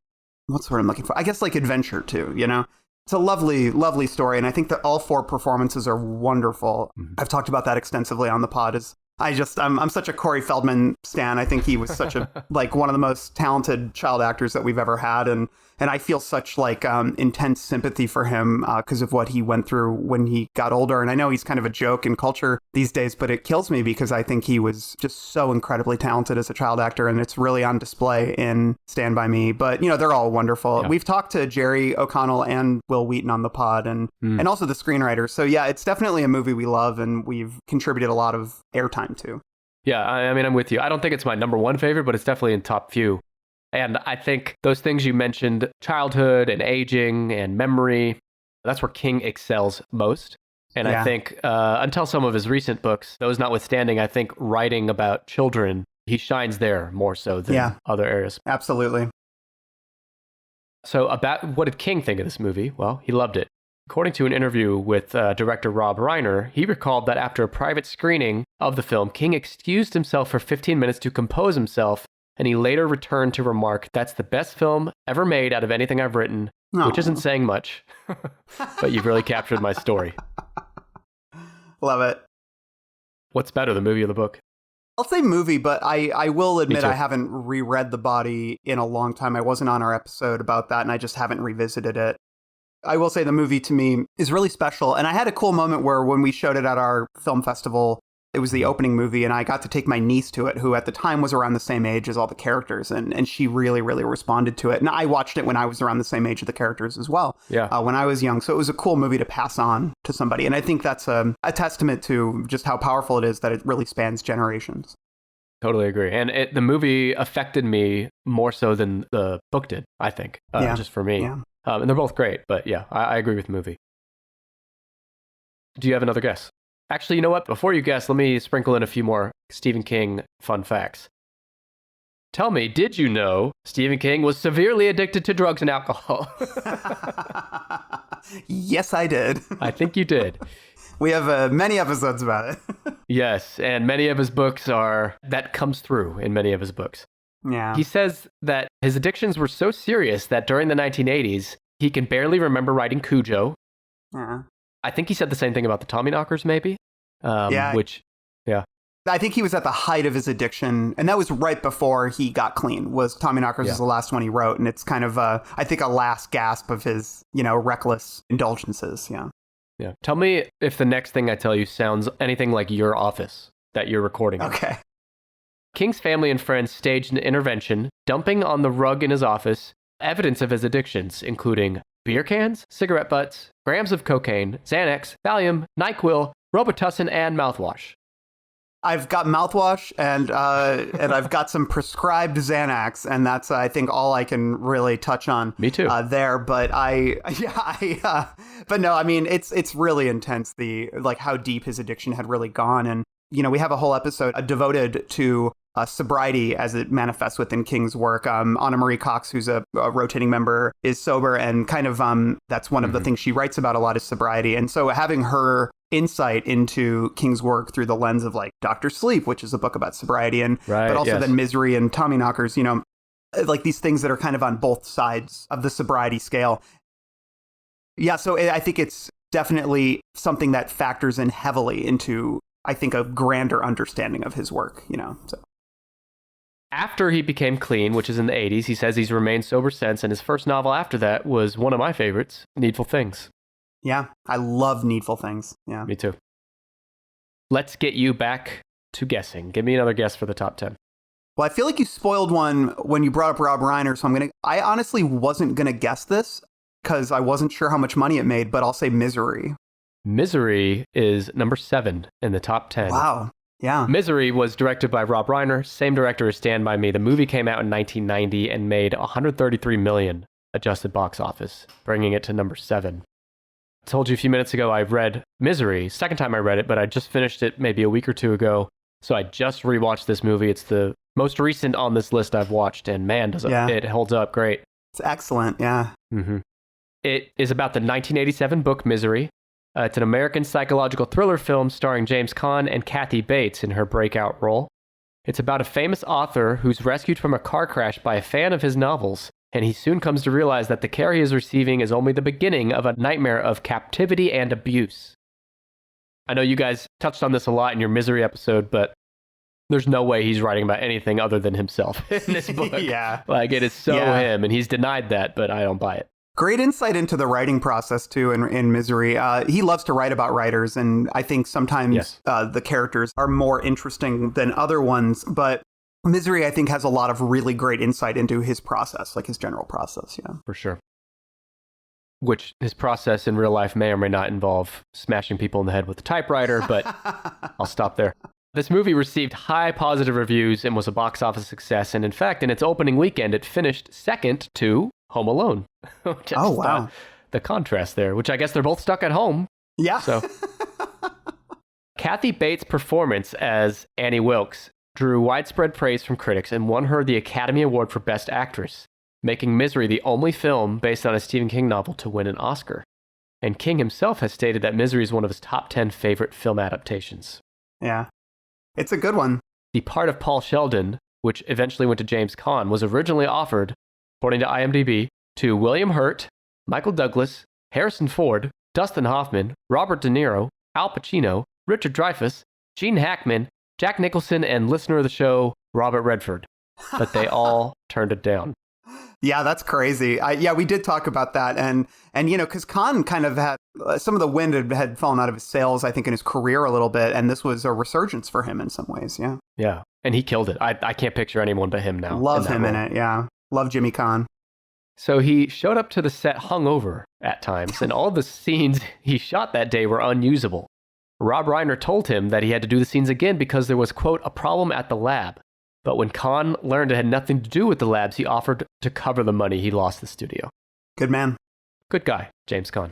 what's the word I'm looking for? I guess like adventure too, It's a lovely, lovely story. And I think that all 4 performances are wonderful. Mm-hmm. I've talked about that extensively on the pod. I'm such a Corey Feldman stan. I think he was such a one of the most talented child actors that we've ever had, and I feel such intense sympathy for him because of what he went through when he got older. And I know he's kind of a joke in culture these days, but it kills me because I think he was just so incredibly talented as a child actor, and it's really on display in Stand By Me. But they're all wonderful. Yeah. We've talked to Jerry O'Connell and Will Wheaton on the pod, and also the screenwriter. So yeah, it's definitely a movie we love, and we've contributed a lot of airtime too. Yeah, I mean, I'm with you. I don't think it's my number 1 favorite, but it's definitely in top few. And I think those things you mentioned, childhood and aging and memory, that's where King excels most. And I think until some of his recent books, those notwithstanding, I think writing about children, he shines there more so than other areas. Absolutely. So about what did King think of this movie? Well, he loved it. According to an interview with director Rob Reiner, he recalled that after a private screening of the film, King excused himself for 15 minutes to compose himself, and he later returned to remark, "That's the best film ever made out of anything I've written," which isn't saying much, but you've really captured my story. Love it. What's better, the movie or the book? I'll say movie, but I will admit I haven't reread The Body in a long time. I wasn't on our episode about that, and I just haven't revisited it. I will say the movie to me is really special. And I had a cool moment where when we showed it at our film festival, it was the opening movie, and I got to take my niece to it, who at the time was around the same age as all the characters. And she really, really responded to it. And I watched it when I was around the same age of the characters as well, when I was young. So it was a cool movie to pass on to somebody. And I think that's a testament to just how powerful it is that it really spans generations. Totally agree. And the movie affected me more so than the book did, I think, just for me. Yeah. And they're both great, but yeah, I agree with the movie. Do you have another guess? Actually, you know what? Before you guess, let me sprinkle in a few more Stephen King fun facts. Tell me, did you know Stephen King was severely addicted to drugs and alcohol? Yes, I did. I think you did. We have many episodes about it. Yes, and many of his books that comes through in many of his books. Yeah. He says that his addictions were so serious that during the 1980s, he can barely remember writing Cujo. Yeah. I think he said the same thing about the Tommyknockers, maybe. Yeah. I think he was at the height of his addiction, and that was right before he got clean. Was Tommyknockers was the last one he wrote, and it's kind of, I think, a last gasp of his, reckless indulgences. Yeah. Yeah. Tell me if the next thing I tell you sounds anything like your office that you're recording in. Okay. King's family and friends staged an intervention, dumping on the rug in his office evidence of his addictions, including beer cans, cigarette butts, grams of cocaine, Xanax, Valium, NyQuil, Robitussin, and mouthwash. I've got mouthwash and I've got some prescribed Xanax, and that's I think all I can really touch on. Me too. There, but but no, I mean it's really intense. How deep his addiction had really gone, and we have a whole episode devoted to sobriety as it manifests within King's work. Anna Marie Cox, who's a rotating member, is sober, and kind of that's one of the things she writes about a lot is sobriety, and so having her insight into King's work through the lens of Dr. Sleep, which is a book about sobriety, and but also then Misery and Tommyknockers, these things that are kind of on both sides of the sobriety scale. Yeah, so I think it's definitely something that factors in heavily into, I think, a grander understanding of his work, so. After he became clean, which is in the 80s, he says he's remained sober since, and his first novel after that was one of my favorites, Needful Things. Yeah, I love Needful Things. Yeah. Me too. Let's get you back to guessing. Give me another guess for the top 10. Well, I feel like you spoiled one when you brought up Rob Reiner, so I honestly wasn't going to guess this because I wasn't sure how much money it made, but I'll say Misery. Misery is number 7 in the top 10. Wow. Yeah. Misery was directed by Rob Reiner, same director as Stand By Me. The movie came out in 1990 and made $133 million adjusted box office, bringing it to number 7. I told you a few minutes ago I read Misery, second time I read it, but I just finished it maybe a week or two ago. So I just rewatched this movie. It's the most recent on this list I've watched, and man, it holds up great. It's excellent, yeah. Mm-hmm. It is about the 1987 book Misery. It's an American psychological thriller film starring James Caan and Kathy Bates in her breakout role. It's about a famous author who's rescued from a car crash by a fan of his novels, and he soon comes to realize that the care he is receiving is only the beginning of a nightmare of captivity and abuse. I know you guys touched on this a lot in your Misery episode, but there's no way he's writing about anything other than himself in this book. Yeah. It is so him, and he's denied that, but I don't buy it. Great insight into the writing process, too, in Misery. He loves to write about writers, and I think sometimes the characters are more interesting than other ones, but Misery, I think, has a lot of really great insight into his process, his general process, yeah. For sure. Which his process in real life may or may not involve smashing people in the head with a typewriter, but I'll stop there. This movie received high positive reviews and was a box office success, and in fact, in its opening weekend, it finished second to Home Alone. Oh, wow. The contrast there, which I guess they're both stuck at home. Yeah. So, Kathy Bates' performance as Annie Wilkes drew widespread praise from critics and won her the Academy Award for Best Actress, making Misery the only film based on a Stephen King novel to win an Oscar. And King himself has stated that Misery is one of his top 10 favorite film adaptations. Yeah. It's a good one. The part of Paul Sheldon, which eventually went to James Caan, was originally offered, according to IMDb, to William Hurt, Michael Douglas, Harrison Ford, Dustin Hoffman, Robert De Niro, Al Pacino, Richard Dreyfuss, Gene Hackman, Jack Nicholson, and listener of the show, Robert Redford. But they all turned it down. Yeah, that's crazy. We did talk about that. And because Caan kind of had some of the wind had fallen out of his sails, I think, in his career a little bit. And this was a resurgence for him in some ways. Yeah. Yeah. And he killed it. I can't picture anyone but him now. Love him in it. Yeah. Love Jimmy Caan. So he showed up to the set hungover at times, and all the scenes he shot that day were unusable. Rob Reiner told him that he had to do the scenes again because there was, quote, a problem at the lab. But when Caan learned it had nothing to do with the labs, he offered to cover the money he lost the studio. Good man. Good guy, James Caan.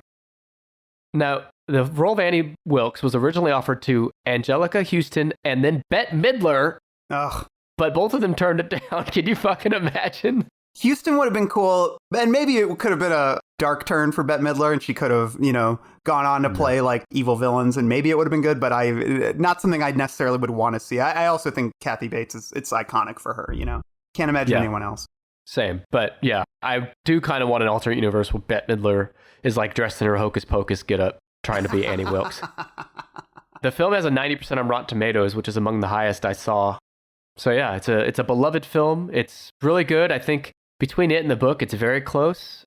Now, the role of Annie Wilkes was originally offered to Angelica Houston and then Bette Midler. Ugh. but both of them turned it down. Can you fucking imagine? Houston would have been cool, and maybe it could have been a dark turn for Bette Midler, and she could have, gone on to play like evil villains, and maybe it would have been good, but not something I necessarily would want to see. I also think Kathy Bates it's iconic for her, Can't imagine anyone else. Same, but yeah, I do kind of want an alternate universe where Bette Midler is like dressed in her Hocus Pocus getup, trying to be Annie Wilkes. The film has a 90% on Rotten Tomatoes, which is among the highest I saw. So yeah, it's a beloved film. It's really good. I think between it and the book, it's very close.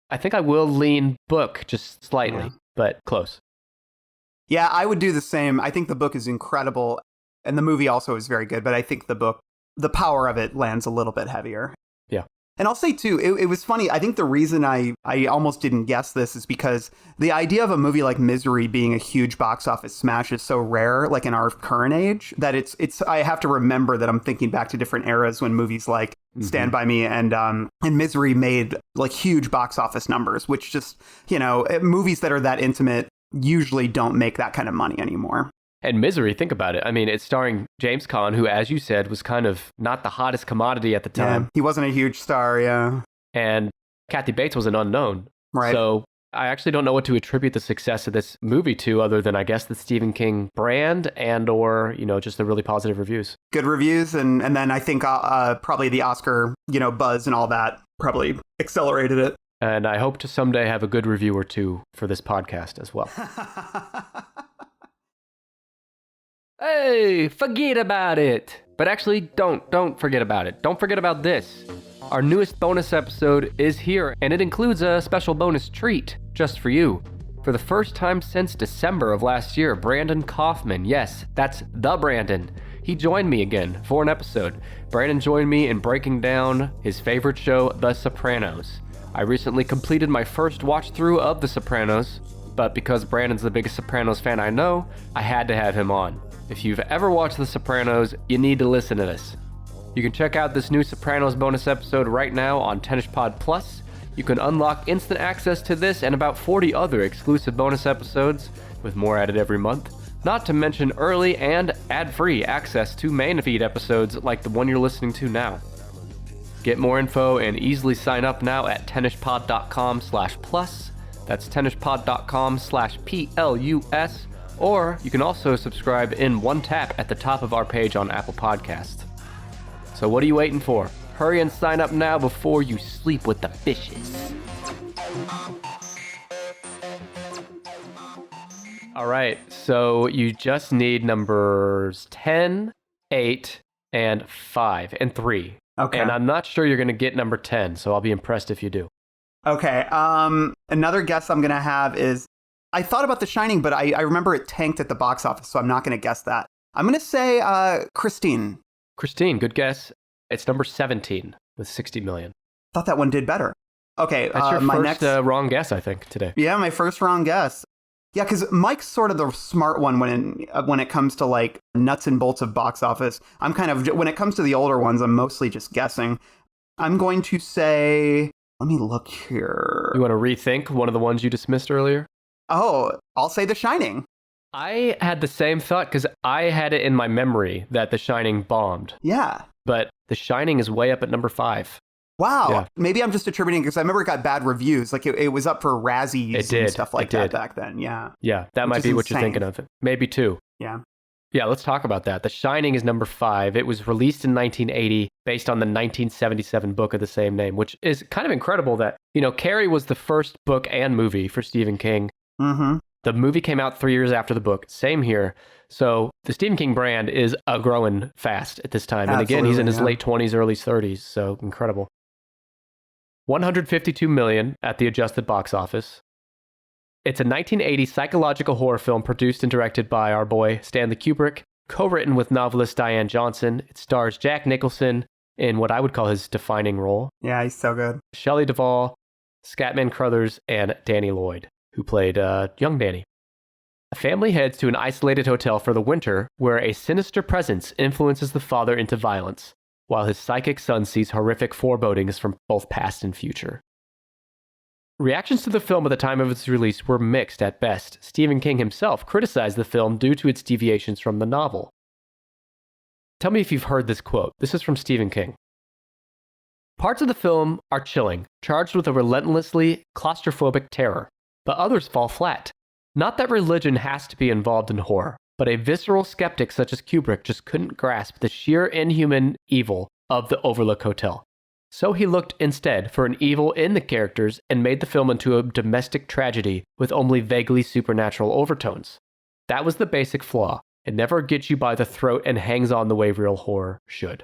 I think I will lean book just slightly, but close. Yeah, I would do the same. I think the book is incredible, and the movie also is very good, but I think the book, the power of it lands a little bit heavier. Yeah. And I'll say, too, it was funny. I think the reason I almost didn't guess this is because the idea of a movie like Misery being a huge box office smash is so rare, like in our current age, that it's I have to remember that I'm thinking back to different eras when movies like Stand By Me and Misery made like huge box office numbers, which just, movies that are that intimate usually don't make that kind of money anymore. And Misery, think about it. I mean, it's starring James Caan, who, as you said, was kind of not the hottest commodity at the time. Yeah, he wasn't a huge star, yeah. And Kathy Bates was an unknown. Right. So I actually don't know what to attribute the success of this movie to, other than, I guess, the Stephen King brand and or, just the really positive reviews. Good reviews. And then I think probably the Oscar, buzz and all that probably accelerated it. And I hope to someday have a good review or two for this podcast as well. Hey, forget about it. But actually, don't forget about it. Don't forget about this. Our newest bonus episode is here, and it includes a special bonus treat just for you. For the first time since December of last year, Brandon Kaufman, yes, that's the Brandon, he joined me again for an episode. Brandon joined me in breaking down his favorite show, The Sopranos. I recently completed my first watch through of The Sopranos, but because Brandon's the biggest Sopranos fan I know, I had to have him on. If you've ever watched The Sopranos, you need to listen to this. You can check out this new Sopranos bonus episode right now on Tennis Pod Plus. You can unlock instant access to this and about 40 other exclusive bonus episodes, with more added every month. Not to mention early and ad-free access to main feed episodes like the one you're listening to now. Get more info and easily sign up now at tennispod.com/plus. That's tennispod.com/PLUS. Or you can also subscribe in one tap at the top of our page on Apple Podcasts. So what are you waiting for? Hurry and sign up now before you sleep with the fishes. All right, so you just need numbers 10, 8, and 5, and 3. Okay. And I'm not sure you're going to get number 10, so I'll be impressed if you do. Okay, another guess I'm going to have is, I thought about The Shining, but I remember it tanked at the box office, so I'm not going to guess that. I'm going to say Christine. Christine, good guess. It's number 17 with 60 million. Thought that one did better. Okay, that's your my first wrong guess, I think, today. Yeah, my first wrong guess. Yeah, because Mike's sort of the smart one when it comes to like nuts and bolts of box office. I'm kind of, when it comes to the older ones, I'm mostly just guessing. I'm going to say, let me look here. You want to rethink one of the ones you dismissed earlier? Oh, I'll say The Shining. I had the same thought because I had it in my memory that The Shining bombed. Yeah. But The Shining is way up at number 5. Wow. Yeah. Maybe I'm just attributing because I remember it got bad reviews. Like it was up for Razzies and stuff like that back then. Yeah. Yeah, that might be what you're thinking of. Maybe 2. Yeah. Yeah, let's talk about that. The Shining is number 5. It was released in 1980 based on the 1977 book of the same name, which is kind of incredible that, Carrie was the first book and movie for Stephen King. Mm-hmm. The movie came out 3 years after the book. Same here. So the Stephen King brand is growing fast at this time. And again, he's in his late 20s, early 30s. So incredible. 152 million at the adjusted box office. It's a 1980 psychological horror film produced and directed by our boy Stanley Kubrick, co-written with novelist Diane Johnson. It stars Jack Nicholson in what I would call his defining role. Yeah, he's so good. Shelley Duvall, Scatman Crothers, and Danny Lloyd, who played young Danny. A family heads to an isolated hotel for the winter where a sinister presence influences the father into violence, while his psychic son sees horrific forebodings from both past and future. Reactions to the film at the time of its release were mixed at best. Stephen King himself criticized the film due to its deviations from the novel. Tell me if you've heard this quote. This is from Stephen King. Parts of the film are chilling, charged with a relentlessly claustrophobic terror, but others fall flat. Not that religion has to be involved in horror, but a visceral skeptic such as Kubrick just couldn't grasp the sheer inhuman evil of the Overlook Hotel. So he looked instead for an evil in the characters and made the film into a domestic tragedy with only vaguely supernatural overtones. That was the basic flaw. It never gets you by the throat and hangs on the way real horror should.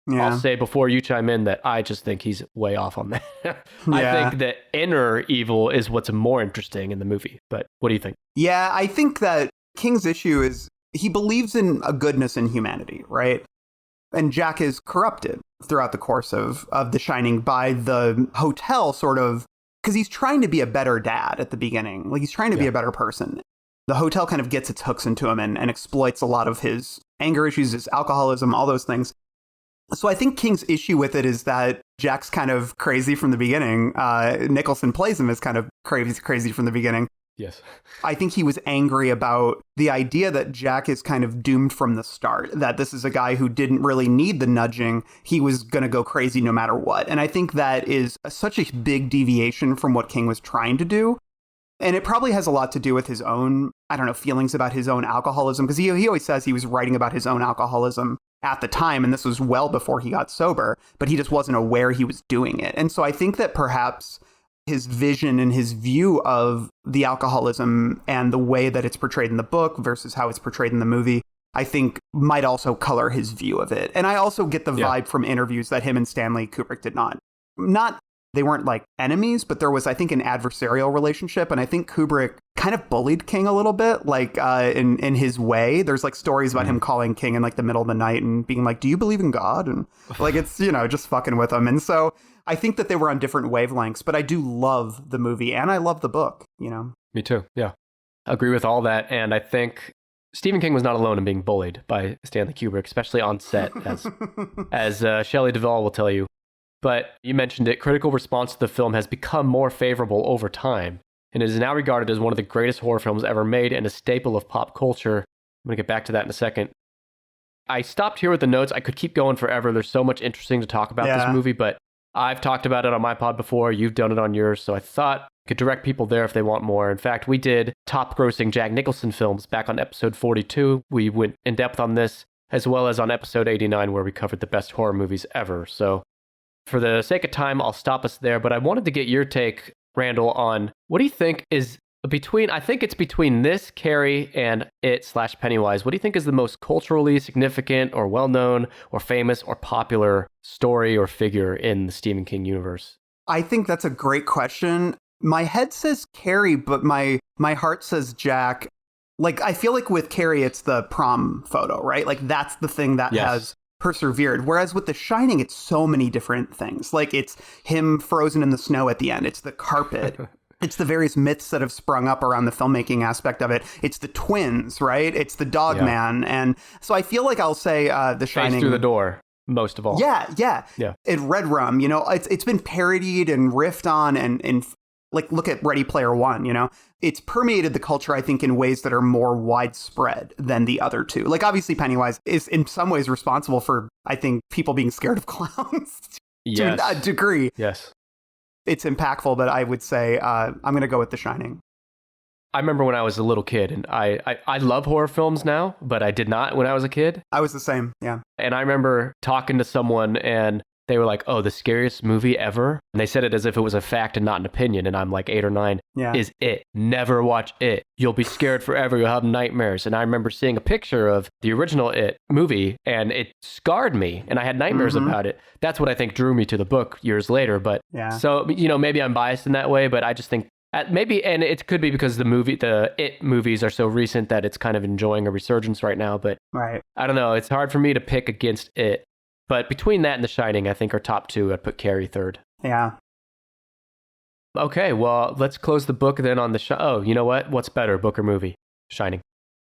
Yeah. I'll say before you chime in that I just think he's way off on that. I think that inner evil is what's more interesting in the movie. But what do you think? Yeah, I think that King's issue is he believes in a goodness in humanity, right? And Jack is corrupted throughout the course of The Shining by the hotel, sort of, because he's trying to be a better dad at the beginning. Like, he's trying to be a better person. The hotel kind of gets its hooks into him and exploits a lot of his anger issues, his alcoholism, all those things. So I think King's issue with it is that Jack's kind of crazy from the beginning. Nicholson plays him as kind of crazy from the beginning. Yes. I think he was angry about the idea that Jack is kind of doomed from the start, that this is a guy who didn't really need the nudging. He was going to go crazy no matter what. And I think that is such a big deviation from what King was trying to do. And it probably has a lot to do with his own, feelings about his own alcoholism, because he always says he was writing about his own alcoholism at the time, and this was well before he got sober, but he just wasn't aware he was doing it. And so I think that perhaps his vision and his view of the alcoholism and the way that it's portrayed in the book versus how it's portrayed in the movie, I think might also color his view of it. And I also get the vibe from interviews that him and Stanley Kubrick did not. They weren't like enemies, but there was, I think, an adversarial relationship. And I think Kubrick kind of bullied King a little bit, like in his way. There's like stories about him calling King in like the middle of the night and being like, "Do you believe in God?" And like, it's, just fucking with him. And so I think that they were on different wavelengths, but I do love the movie and I love the book, Me too. Yeah. Agree with all that. And I think Stephen King was not alone in being bullied by Stanley Kubrick, especially on set, as Shelley Duvall will tell you. But you mentioned it, critical response to the film has become more favorable over time, and it is now regarded as one of the greatest horror films ever made and a staple of pop culture. I'm going to get back to that in a second. I stopped here with the notes. I could keep going forever. There's so much interesting to talk about this movie, but I've talked about it on my pod before. You've done it on yours, so I thought I could direct people there if they want more. In fact, we did top-grossing Jack Nicholson films back on episode 42. We went in depth on this, as well as on episode 89, where we covered the best horror movies ever. So for the sake of time, I'll stop us there, but I wanted to get your take, Randall, on what do you think is between, I think it's between this, Carrie, and It/Pennywise. What do you think is the most culturally significant or well-known or famous or popular story or figure in the Stephen King universe? I think that's a great question. My head says Carrie, but my heart says Jack. Like, I feel like with Carrie, it's the prom photo, right? Like, that's the thing that has persevered. Whereas with The Shining, it's so many different things. Like, it's him frozen in the snow at the end. It's the carpet. It's the various myths that have sprung up around the filmmaking aspect of it. It's the twins, right? It's the dog man. And so I feel like I'll say The Shining. Face through the door, most of all. Yeah. It Red Rum, it's been parodied and riffed on and like, look at Ready Player One, It's permeated the culture, I think, in ways that are more widespread than the other two. Like, obviously, Pennywise is in some ways responsible for, I think, people being scared of clowns to a degree. Yes. It's impactful, but I would say I'm going to go with The Shining. I remember when I was a little kid, and I love horror films now, but I did not when I was a kid. I was the same, yeah. And I remember talking to someone, and they were like, "Oh, the scariest movie ever?" And they said it as if it was a fact and not an opinion. And I'm like 8 or 9. Yeah. Is It. Never watch It. You'll be scared forever. You'll have nightmares. And I remember seeing a picture of the original It movie, and it scarred me. And I had nightmares about it. That's what I think drew me to the book years later. But so, maybe I'm biased in that way, but I just think maybe, and it could be because the It movies are so recent that it's kind of enjoying a resurgence right now. But I don't know. It's hard for me to pick against It. But between that and The Shining, I think are top two. I'd put Carrie third. Yeah. Okay, well, let's close the book then on the Oh, you know what? What's better, book or movie? Shining.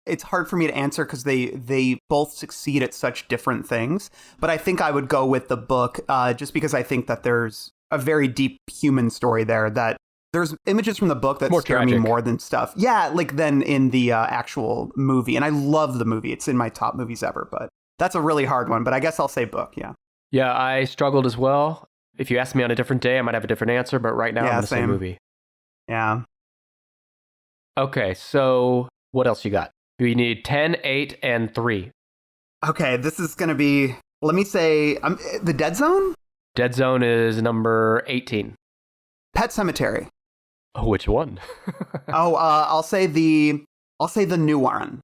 It's hard for me to answer because they both succeed at such different things. But I think I would go with the book just because I think that there's a very deep human story there, that there's images from the book that scare me more than stuff. Yeah, like than in the actual movie. And I love the movie. It's in my top movies ever, but That's a really hard one, but I guess I'll say book, yeah. Yeah, I struggled as well. If you ask me on a different day, I might have a different answer, but right now I'm going to say movie. Yeah. Okay, so what else you got? We need 10, 8, and 3. Okay, this is going to be, let me say, The Dead Zone? Dead Zone is number 18. Pet Sematary. Oh, which one? I'll say the new one.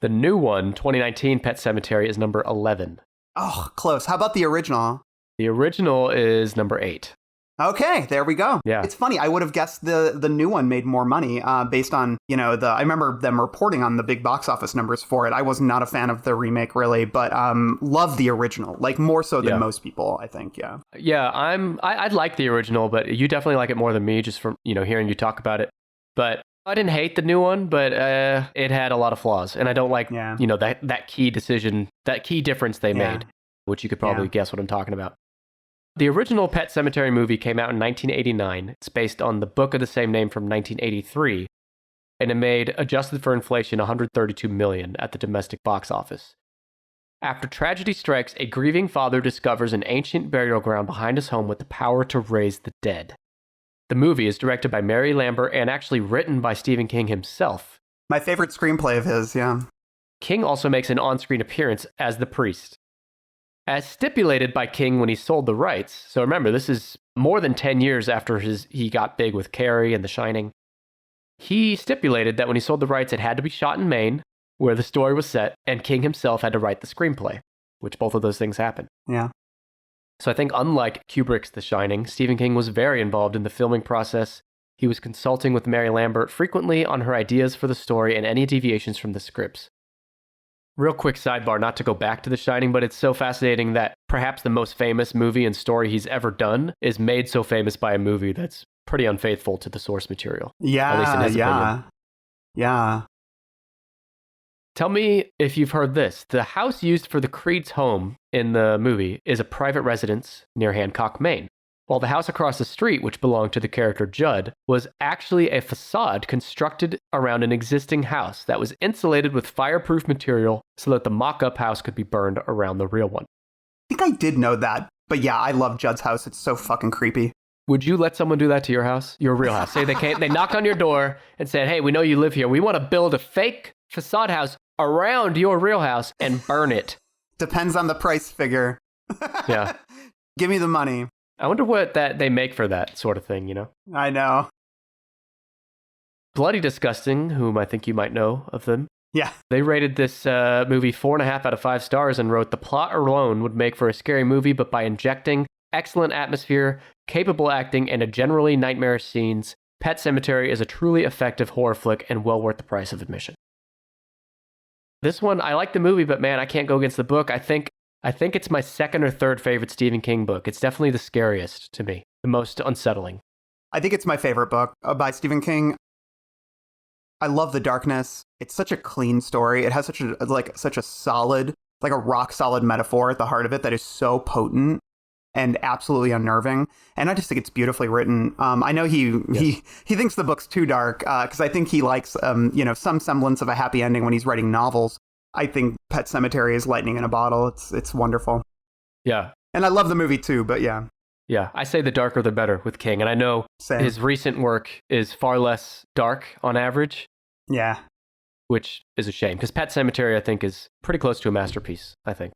The new one, 2019 Pet Sematary, is number 11. Oh, close. How about the original? The original is number 8. Okay, there we go. Yeah. It's funny. I would have guessed the new one made more money based on, I remember them reporting on the big box office numbers for it. I was not a fan of the remake really, but love the original, like more so than most people, I think. Yeah. Yeah, I'd like the original, but you definitely like it more than me just from, hearing you talk about it. But I didn't hate the new one, but it had a lot of flaws, and I don't like, that key decision, that key difference they made, which you could probably guess what I'm talking about. The original Pet Sematary movie came out in 1989. It's based on the book of the same name from 1983, and it made, adjusted for inflation, $132 million at the domestic box office. After tragedy strikes, a grieving father discovers an ancient burial ground behind his home with the power to raise the dead. The movie is directed by Mary Lambert and actually written by Stephen King himself. My favorite screenplay of his, yeah. King also makes an on-screen appearance as the priest. As stipulated by King when he sold the rights, so remember, this is more than 10 years after he got big with Carrie and The Shining, he stipulated that when he sold the rights, it had to be shot in Maine, where the story was set, and King himself had to write the screenplay, which both of those things happened. Yeah. So I think unlike Kubrick's The Shining, Stephen King was very involved in the filming process. He was consulting with Mary Lambert frequently on her ideas for the story and any deviations from the scripts. Real quick sidebar, not to go back to The Shining, but it's so fascinating that perhaps the most famous movie and story he's ever done is made so famous by a movie that's pretty unfaithful to the source material. Yeah, at least in his opinion. Yeah. Tell me if you've heard this. The house used for the Creed's home in the movie is a private residence near Hancock, Maine, while the house across the street, which belonged to the character Judd, was actually a facade constructed around an existing house that was insulated with fireproof material so that the mock-up house could be burned around the real one. I think I did know that, but yeah, I love Judd's house. It's so fucking creepy. Would you let someone do that to your house, your real house? Say they knocked on your door and said, "Hey, we know you live here. We want to build a fake facade house around your real house and burn it." Depends on the price figure. Yeah. Give me the money. I wonder what they make for that sort of thing, I know. Bloody Disgusting, whom I think you might know of them. Yeah. They rated this movie 4.5 out of 5 stars and wrote, "The plot alone would make for a scary movie, but by injecting excellent atmosphere, capable acting, and a generally nightmarish scenes, Pet Sematary is a truly effective horror flick and well worth the price of admission." This one, I like the movie, but man, I can't go against the book. I think it's my second or third favorite Stephen King book. It's definitely the scariest to me, the most unsettling. I think it's my favorite book by Stephen King. I love the darkness. It's such a clean story. It has such a solid, like a rock solid metaphor at the heart of it that is so potent and absolutely unnerving. And I just think it's beautifully written. I know he thinks the book's too dark because I think he likes some semblance of a happy ending when he's writing novels. I think Pet Sematary is lightning in a bottle. It's wonderful. Yeah. And I love the movie too, but yeah. Yeah, I say the darker the better with King. And I know his recent work is far less dark on average. Yeah. Which is a shame, because Pet Sematary, I think, is pretty close to a masterpiece, I think.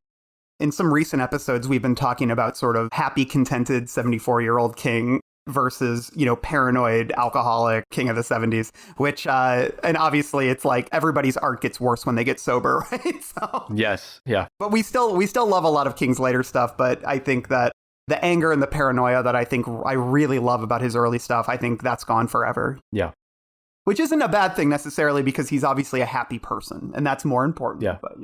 In some recent episodes, we've been talking about sort of happy, contented 74-year-old King versus, paranoid, alcoholic King of the 70s, which, and obviously it's like everybody's art gets worse when they get sober, right? So, yes, yeah. But we still love a lot of King's later stuff, but I think that the anger and the paranoia that I really love about his early stuff, I think that's gone forever. Yeah. Which isn't a bad thing necessarily because he's obviously a happy person, and that's more important. Yeah. But,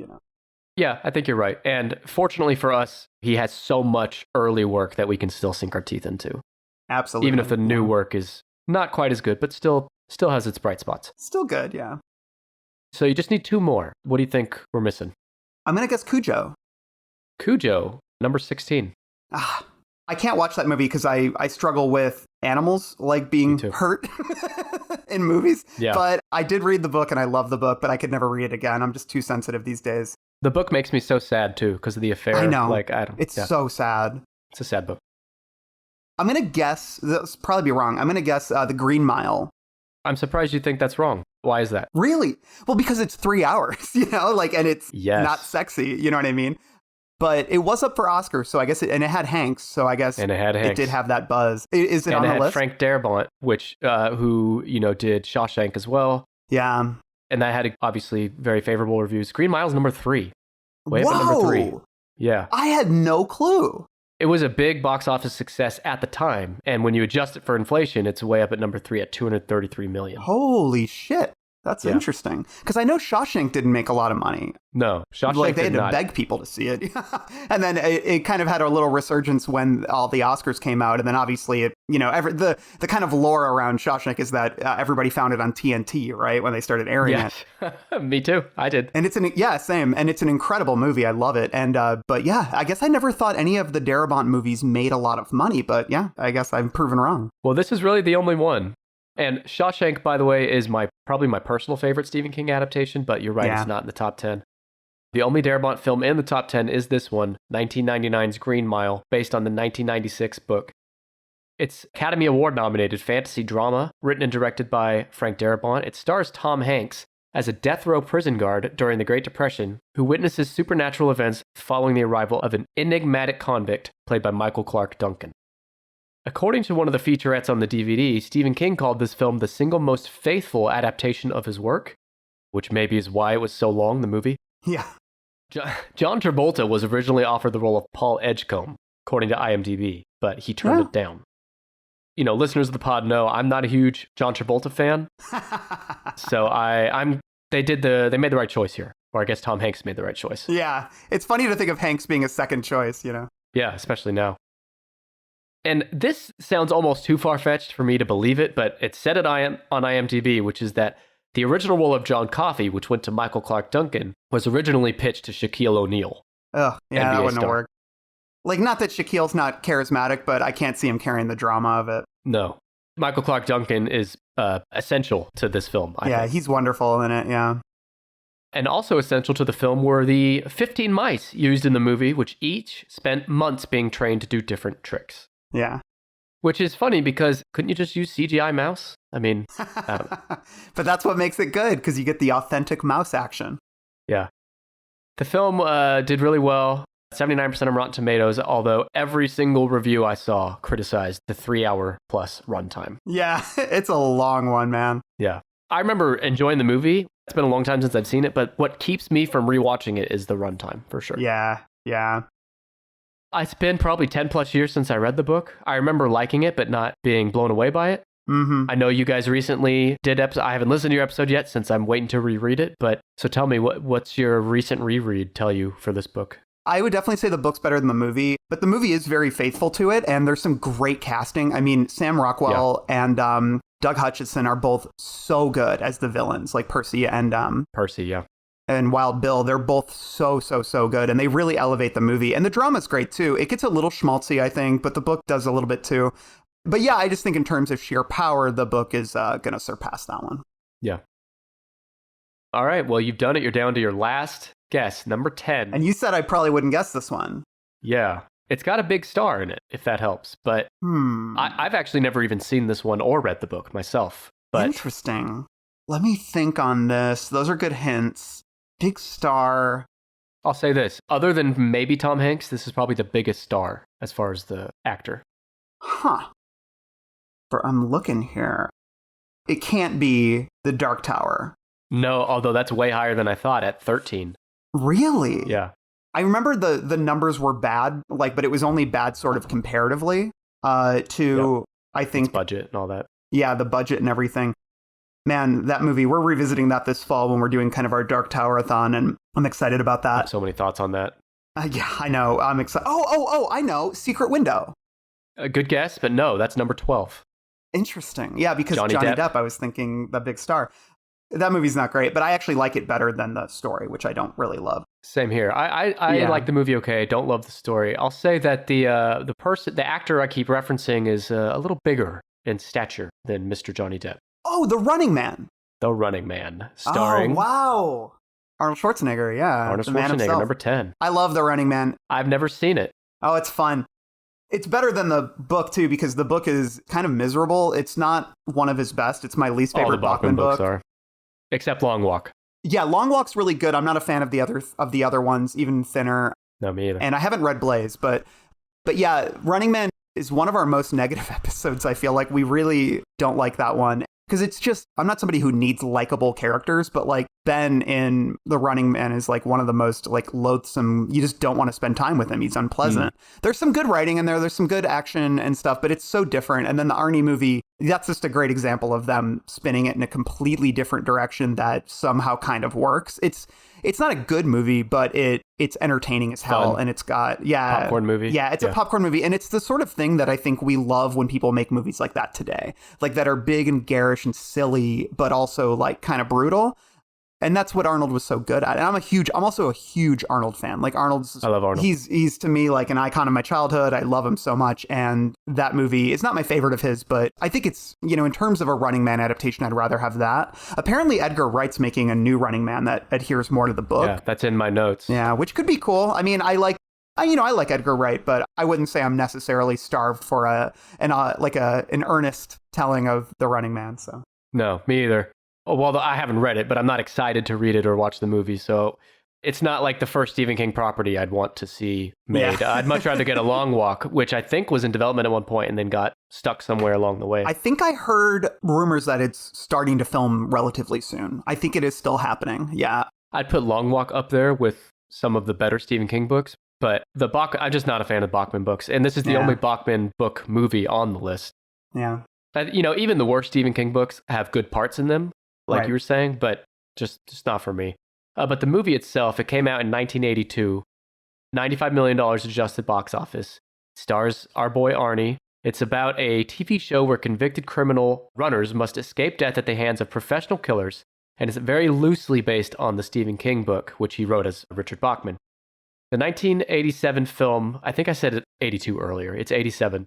Yeah, I think you're right. And fortunately for us, he has so much early work that we can still sink our teeth into. Absolutely. Even if the new work is not quite as good, but still has its bright spots. Still good, yeah. So you just need 2 more. What do you think we're missing? I'm going to guess Cujo. Cujo, number 16. I can't watch that movie because I struggle with animals like being hurt in movies. Yeah. But I did read the book and I love the book, but I could never read it again. I'm just too sensitive these days. The book makes me so sad, too, because of the affair. I know. It's so sad. It's a sad book. I'm going to guess, this will probably be wrong, I'm going to guess The Green Mile. I'm surprised you think that's wrong. Why is that? Really? Well, because it's 3 hours, and it's not sexy, you know what I mean? But it was up for Oscars, so I guess and it had Hanks, so I guess it did have that buzz. Is it on the list? And it had Frank Darabont, who did Shawshank as well. Yeah. And that had obviously very favorable reviews. Green Mile's number 3. Way up at number 3. Yeah. I had no clue. It was a big box office success at the time, and when you adjust it for inflation, it's way up at number 3 at $233 million. Holy shit. That's interesting. Because I know Shawshank didn't make a lot of money. No, Shawshank they had to beg people to see it. And then it kind of had a little resurgence when all the Oscars came out. And then obviously, the kind of lore around Shawshank is that everybody found it on TNT, right? When they started airing it. Me too. I did. And same. And it's an incredible movie. I love it. And, but yeah, I guess I never thought any of the Darabont movies made a lot of money. But yeah, I guess I'm proven wrong. Well, this is really the only one. And Shawshank, by the way, is probably my personal favorite Stephen King adaptation, but you're right, It's not in the top 10. The only Darabont film in the top 10 is this one, 1999's Green Mile, based on the 1996 book. It's Academy Award nominated fantasy drama, written and directed by Frank Darabont. It stars Tom Hanks as a death row prison guard during the Great Depression who witnesses supernatural events following the arrival of an enigmatic convict played by Michael Clark Duncan. According to one of the featurettes on the DVD, Stephen King called this film the single most faithful adaptation of his work, which maybe is why it was so long, the movie. Yeah. John Travolta was originally offered the role of Paul Edgecombe, according to IMDb, but he turned it down. Listeners of the pod know I'm not a huge John Travolta fan, so they made the right choice here, or I guess Tom Hanks made the right choice. Yeah, it's funny to think of Hanks being a second choice, Yeah, especially now. And this sounds almost too far-fetched for me to believe it, but it said it on IMDb, which is that the original role of John Coffey, which went to Michael Clark Duncan, was originally pitched to Shaquille O'Neal. Oh, yeah, NBA that wouldn't star. work. Not that Shaquille's not charismatic, but I can't see him carrying the drama of it. No. Michael Clark Duncan is essential to this film, I think. He's wonderful in it, yeah. And also essential to the film were the 15 mice used in the movie, which each spent months being trained to do different tricks. Yeah. Which is funny because couldn't you just use CGI mouse? I mean, I don't know. But that's what makes it good, because you get the authentic mouse action. Yeah. The film did really well, 79% on Rotten Tomatoes, although every single review I saw criticized the 3-hour plus runtime. Yeah, it's a long one, man. Yeah. I remember enjoying the movie. It's been a long time since I've seen it, but what keeps me from rewatching it is the runtime, for sure. Yeah. It's been probably 10 plus years since I read the book. I remember liking it, but not being blown away by it. Mm-hmm. I know you guys recently did I haven't listened to your episode yet since I'm waiting to reread it. But so tell me, what's your recent reread tell you for this book? I would definitely say the book's better than the movie, but the movie is very faithful to it. And there's some great casting. I mean, Sam Rockwell and Doug Hutchison are both so good as the villains, like Percy and and Wild Bill. They're both so good, and they really elevate the movie. And the drama's great too. It gets a little schmaltzy, I think, but the book does a little bit too. But yeah, I just think in terms of sheer power, the book is going to surpass that one. Yeah. All right. Well, you've done it. You're down to your last guess, number 10. And you said I probably wouldn't guess this one. Yeah. It's got a big star in it, if that helps. But I've actually never even seen this one or read the book myself. But interesting. Let me think on this. Those are good hints. Big star. I'll say this. Other than maybe Tom Hanks, this is probably the biggest star as far as the actor. Huh. I'm looking here. It can't be The Dark Tower. No, although that's way higher than I thought at 13. Really? Yeah. I remember the numbers were bad, but it was only bad sort of comparatively to, I think... Its budget and all that. Yeah, the budget and everything. Man, that movie, we're revisiting that this fall when we're doing kind of our Dark Tower-a-thon, and I'm excited about that. I have so many thoughts on that. Yeah, I know. I'm excited. Oh, I know. Secret Window. A good guess, but no, that's number 12. Interesting. Yeah, because Johnny Depp, I was thinking the big star. That movie's not great, but I actually like it better than the story, which I don't really love. Same here. I like the movie okay. Don't love the story. I'll say that the actor I keep referencing is a little bigger in stature than Mr. Johnny Depp. Oh, The Running Man. The Running Man, starring... Oh, wow. Arnold Schwarzenegger, yeah. Arnold the man Schwarzenegger, himself. number 10. I love The Running Man. I've never seen it. Oh, it's fun. It's better than the book, too, because the book is kind of miserable. It's not one of his best. It's my least favorite All the Bachman book. books are. Except Long Walk. Yeah, Long Walk's really good. I'm not a fan of the other ones, even thinner. No, me either. And I haven't read Blaze, but yeah, Running Man is one of our most negative episodes. I feel like we really don't like that one. Because it's just, I'm not somebody who needs likable characters, but like Ben in The Running Man is like one of the most like loathsome, you just don't want to spend time with him. He's unpleasant. There's some good writing in there. There's some good action and stuff, but it's so different. And then the Arnie movie, that's just a great example of them spinning it in a completely different direction that somehow kind of works. It's not a good movie, but it's entertaining as hell. Fun. And it's got, Popcorn movie. Yeah, it's a popcorn movie. And it's the sort of thing that I think we love when people make movies like that today, like that are big and garish and silly, but also like kind of brutal. And that's what Arnold was so good at. And I'm also a huge Arnold fan. Like I love Arnold. He's to me like an icon of my childhood. I love him so much. And that movie is not my favorite of his, but I think it's, in terms of a Running Man adaptation, I'd rather have that. Apparently Edgar Wright's making a new Running Man that adheres more to the book. Yeah, that's in my notes. Yeah, which could be cool. I mean, I like Edgar Wright, but I wouldn't say I'm necessarily starved for an earnest telling of The Running Man. So No, me either. Well, I haven't read it, but I'm not excited to read it or watch the movie. So it's not like the first Stephen King property I'd want to see made. Yeah. I'd much rather get A Long Walk, which I think was in development at one point and then got stuck somewhere along the way. I think I heard rumors that it's starting to film relatively soon. I think it is still happening. Yeah. I'd put Long Walk up there with some of the better Stephen King books, but I'm just not a fan of Bachman books. And this is the only Bachman book movie on the list. Yeah. Even the worst Stephen King books have good parts in them, like you were saying, but just not for me. But the movie itself, it came out in 1982, $95 million adjusted box office. Stars our boy Arnie. It's about a TV show where convicted criminal runners must escape death at the hands of professional killers, and it's very loosely based on the Stephen King book, which he wrote as Richard Bachman. The 1987 film, I think I said 82 earlier, it's 87.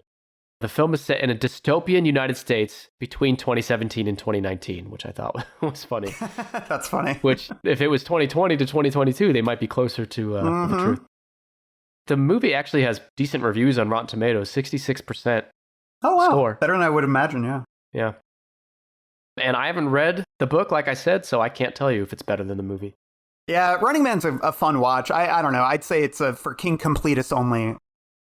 The film is set in a dystopian United States between 2017 and 2019, which I thought was funny. That's funny. Which, if it was 2020 to 2022, they might be closer to the truth. The movie actually has decent reviews on Rotten Tomatoes, 66% score. Better than I would imagine, yeah. Yeah. And I haven't read the book, like I said, so I can't tell you if it's better than the movie. Yeah, Running Man's a fun watch. I don't know. I'd say it's for King completists only,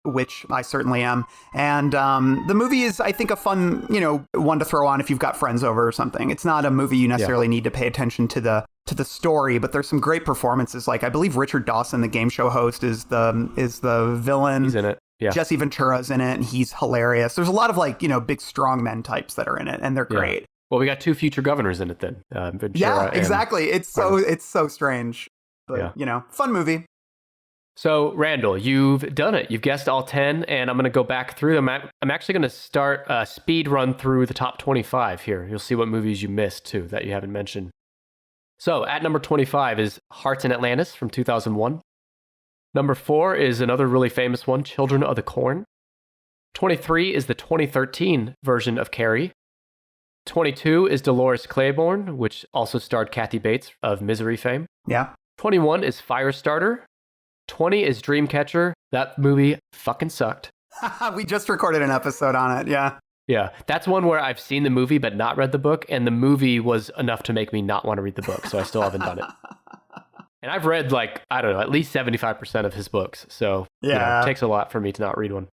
which I certainly am. And the movie is, I think, a fun, one to throw on if you've got friends over or something. It's not a movie you necessarily need to pay attention to the story, but there's some great performances. Like I believe Richard Dawson, the game show host, is the villain. He's in it. Yeah. Jesse Ventura's in it, and he's hilarious. There's a lot of big strongmen types that are in it, and they're great. Well, we got two future governors in it then. Ventura. Yeah, exactly. It's so strange, but fun movie. So, Randall, you've done it. You've guessed all 10, and I'm going to go back through them. I'm actually going to start a speed run through the top 25 here. You'll see what movies you missed, too, that you haven't mentioned. So, at number 25 is Hearts in Atlantis from 2001. Number 4 is another really famous one, Children of the Corn. 23 is the 2013 version of Carrie. 22 is Dolores Claiborne, which also starred Kathy Bates of Misery fame. Yeah. 21 is Firestarter. 20 is Dreamcatcher. That movie fucking sucked. We just recorded an episode on it, yeah. Yeah, that's one where I've seen the movie but not read the book, and the movie was enough to make me not want to read the book, so I still haven't done it. And I've read, at least 75% of his books, so it takes a lot for me to not read one.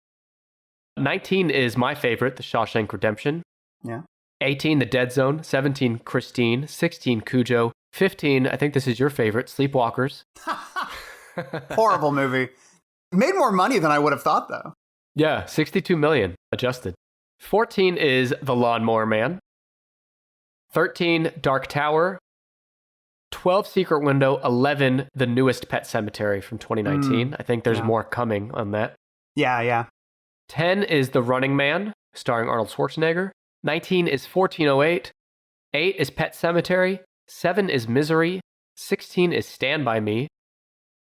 19 is my favorite, The Shawshank Redemption. Yeah. 18, The Dead Zone. 17, Christine. 16, Cujo. 15, I think this is your favorite, Sleepwalkers. Horrible movie. Made more money than I would have thought, though. Yeah, $62 million adjusted. 14 is The Lawnmower Man. 13, Dark Tower. 12, Secret Window. 11, The Newest Pet Cemetery from 2019. I think there's more coming on that. Yeah. 10 is The Running Man, starring Arnold Schwarzenegger. 19 is 1408. 8 is Pet Cemetery. 7 is Misery. 16 is Stand By Me.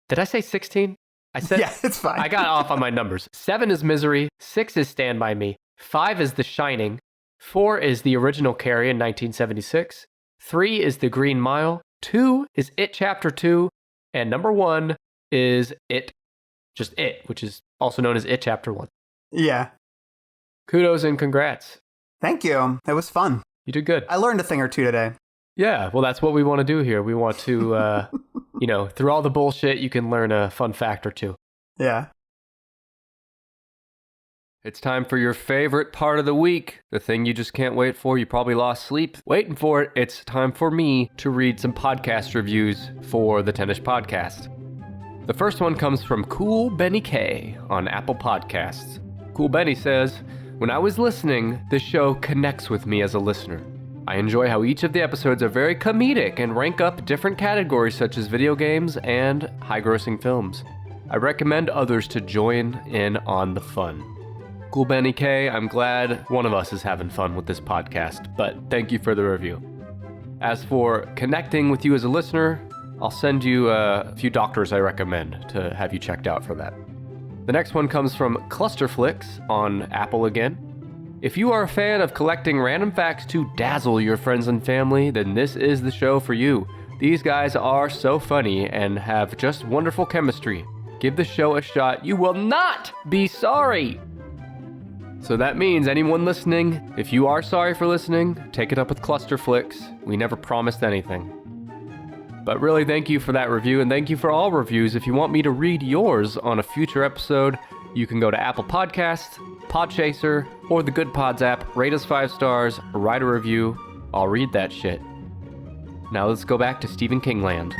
Did I say 16? I said, yeah, it's fine. I got off on my numbers. 7 is Misery. 6 is Stand By Me. 5 is The Shining. 4 is the original Carrie in 1976. 3 is The Green Mile. 2 is It Chapter 2, and number 1 is It, just It, which is also known as It Chapter 1. Yeah. Kudos and congrats. Thank you. It was fun. You did good. I learned a thing or two today. Yeah, well, that's what we want to do here. We want to, through all the bullshit, you can learn a fun fact or two. Yeah. It's time for your favorite part of the week. The thing you just can't wait for. You probably lost sleep waiting for it. It's time for me to read some podcast reviews for the Tennis Podcast. The first one comes from Cool Benny K on Apple Podcasts. Cool Benny says, "When I was listening, this show connects with me as a listener. I enjoy how each of the episodes are very comedic and rank up different categories such as video games and high-grossing films. I recommend others to join in on the fun." Cool Benny K, I'm glad one of us is having fun with this podcast, but thank you for the review. As for connecting with you as a listener, I'll send you a few doctors I recommend to have you checked out for that. The next one comes from Clusterflix on Apple again. If you are a fan of collecting random facts to dazzle your friends and family, then this is the show for you. These guys are so funny and have just wonderful chemistry. Give the show a shot. You will not be sorry. So that means anyone listening, if you are sorry for listening, take it up with Clusterflix. We never promised anything. But really, thank you for that review, and thank you for all reviews. If you want me to read yours on a future episode, you can go to Apple Podcasts, Podchaser, or the Good Pods app, rate us 5 stars, write a review. I'll read that shit. Now let's go back to Stephen King land.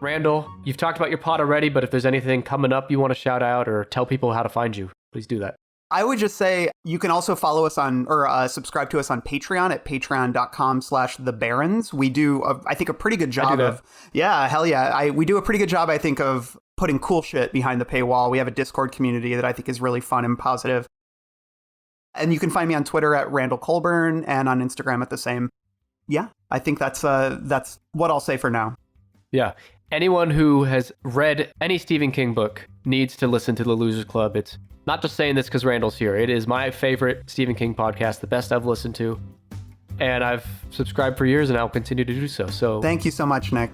Randall, you've talked about your pod already, but if there's anything coming up you want to shout out or tell people how to find you, please do that. I would just say you can also follow us on, or subscribe to us on Patreon at patreon.com/thebarons. We do, I think, a pretty good job of, yeah, hell yeah. We do a pretty good job, I think, of putting cool shit behind the paywall. We have a Discord community that I think is really fun and positive. And you can find me on Twitter at Randall Colburn and on Instagram at the same. Yeah, I think that's what I'll say for now. Yeah. Anyone who has read any Stephen King book needs to listen to The Losers Club. It's not just saying this because Randall's here. It is my favorite Stephen King podcast, the best I've listened to. And I've subscribed for years and I'll continue to do so. So thank you so much, Nick.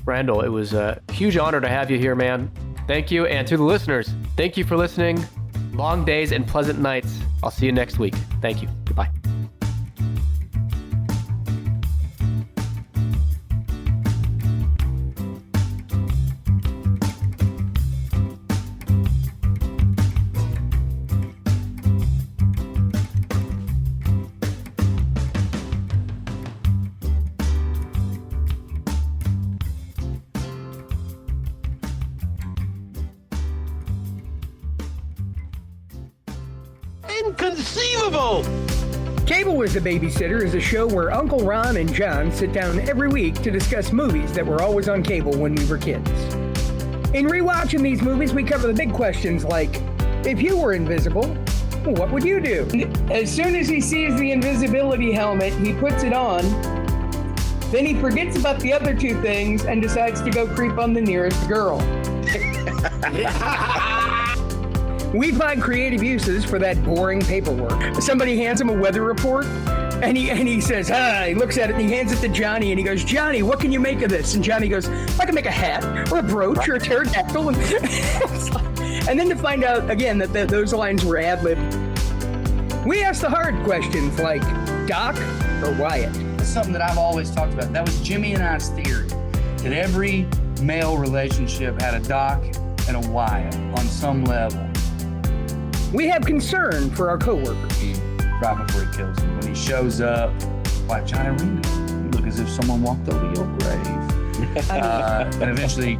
Randall, it was a huge honor to have you here, man. Thank you. And to the listeners, thank you for listening. Long days and pleasant nights. I'll see you next week. Thank you. Goodbye. Inconceivable! Cable Was the Babysitter is a show where Uncle Ron and John sit down every week to discuss movies that were always on cable when we were kids. In rewatching these movies, we cover the big questions like, if you were invisible, what would you do? As soon as he sees the invisibility helmet, he puts it on. Then he forgets about the other two things and decides to go creep on the nearest girl. We find creative uses for that boring paperwork. Somebody hands him a weather report, and he says, he looks at it, and he hands it to Johnny, and he goes, Johnny, what can you make of this? And Johnny goes, I can make a hat, or a brooch, or a pterodactyl. And then to find out, again, that those lines were ad-libbed. We ask the hard questions, like Doc or Wyatt. That's something that I've always talked about. That was Jimmy and I's theory, that every male relationship had a Doc and a Wyatt on some level. We have concern for our coworkers. Right before he kills him. When he shows up, like Johnny Reno, you look as if someone walked over your grave. And eventually...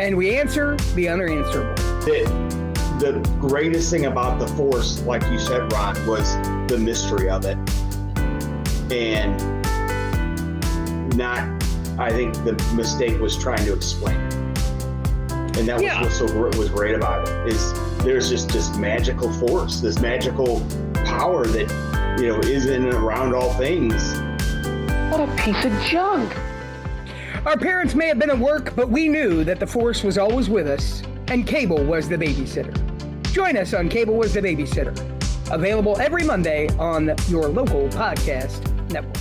And we answer the unanswerable. The greatest thing about the Force, like you said, Ron, was the mystery of it. And I think the mistake was trying to explain it. And that was great about it, is there's just this magical force, this magical power that, is in and around all things. What a piece of junk. Our parents may have been at work, but we knew that the Force was always with us, and Cable Was the Babysitter. Join us on Cable Was the Babysitter. Available every Monday on your local podcast network.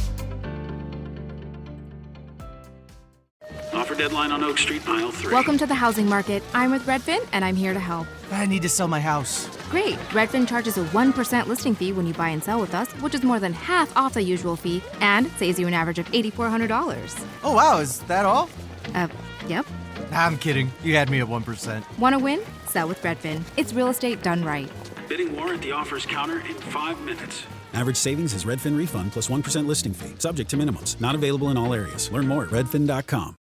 offer deadline on Oak Street, aisle 3. Welcome to the housing market. I'm with Redfin, and I'm here to help. I need to sell my house. Great. Redfin charges a 1% listing fee when you buy and sell with us, which is more than half off the usual fee, and saves you an average of $8,400. Oh, wow. Is that all? Yep. I'm kidding. You had me at 1%. Want to win? Sell with Redfin. It's real estate done right. Bidding war at the offers counter in 5 minutes. Average savings is Redfin refund plus 1% listing fee. Subject to minimums. Not available in all areas. Learn more at redfin.com.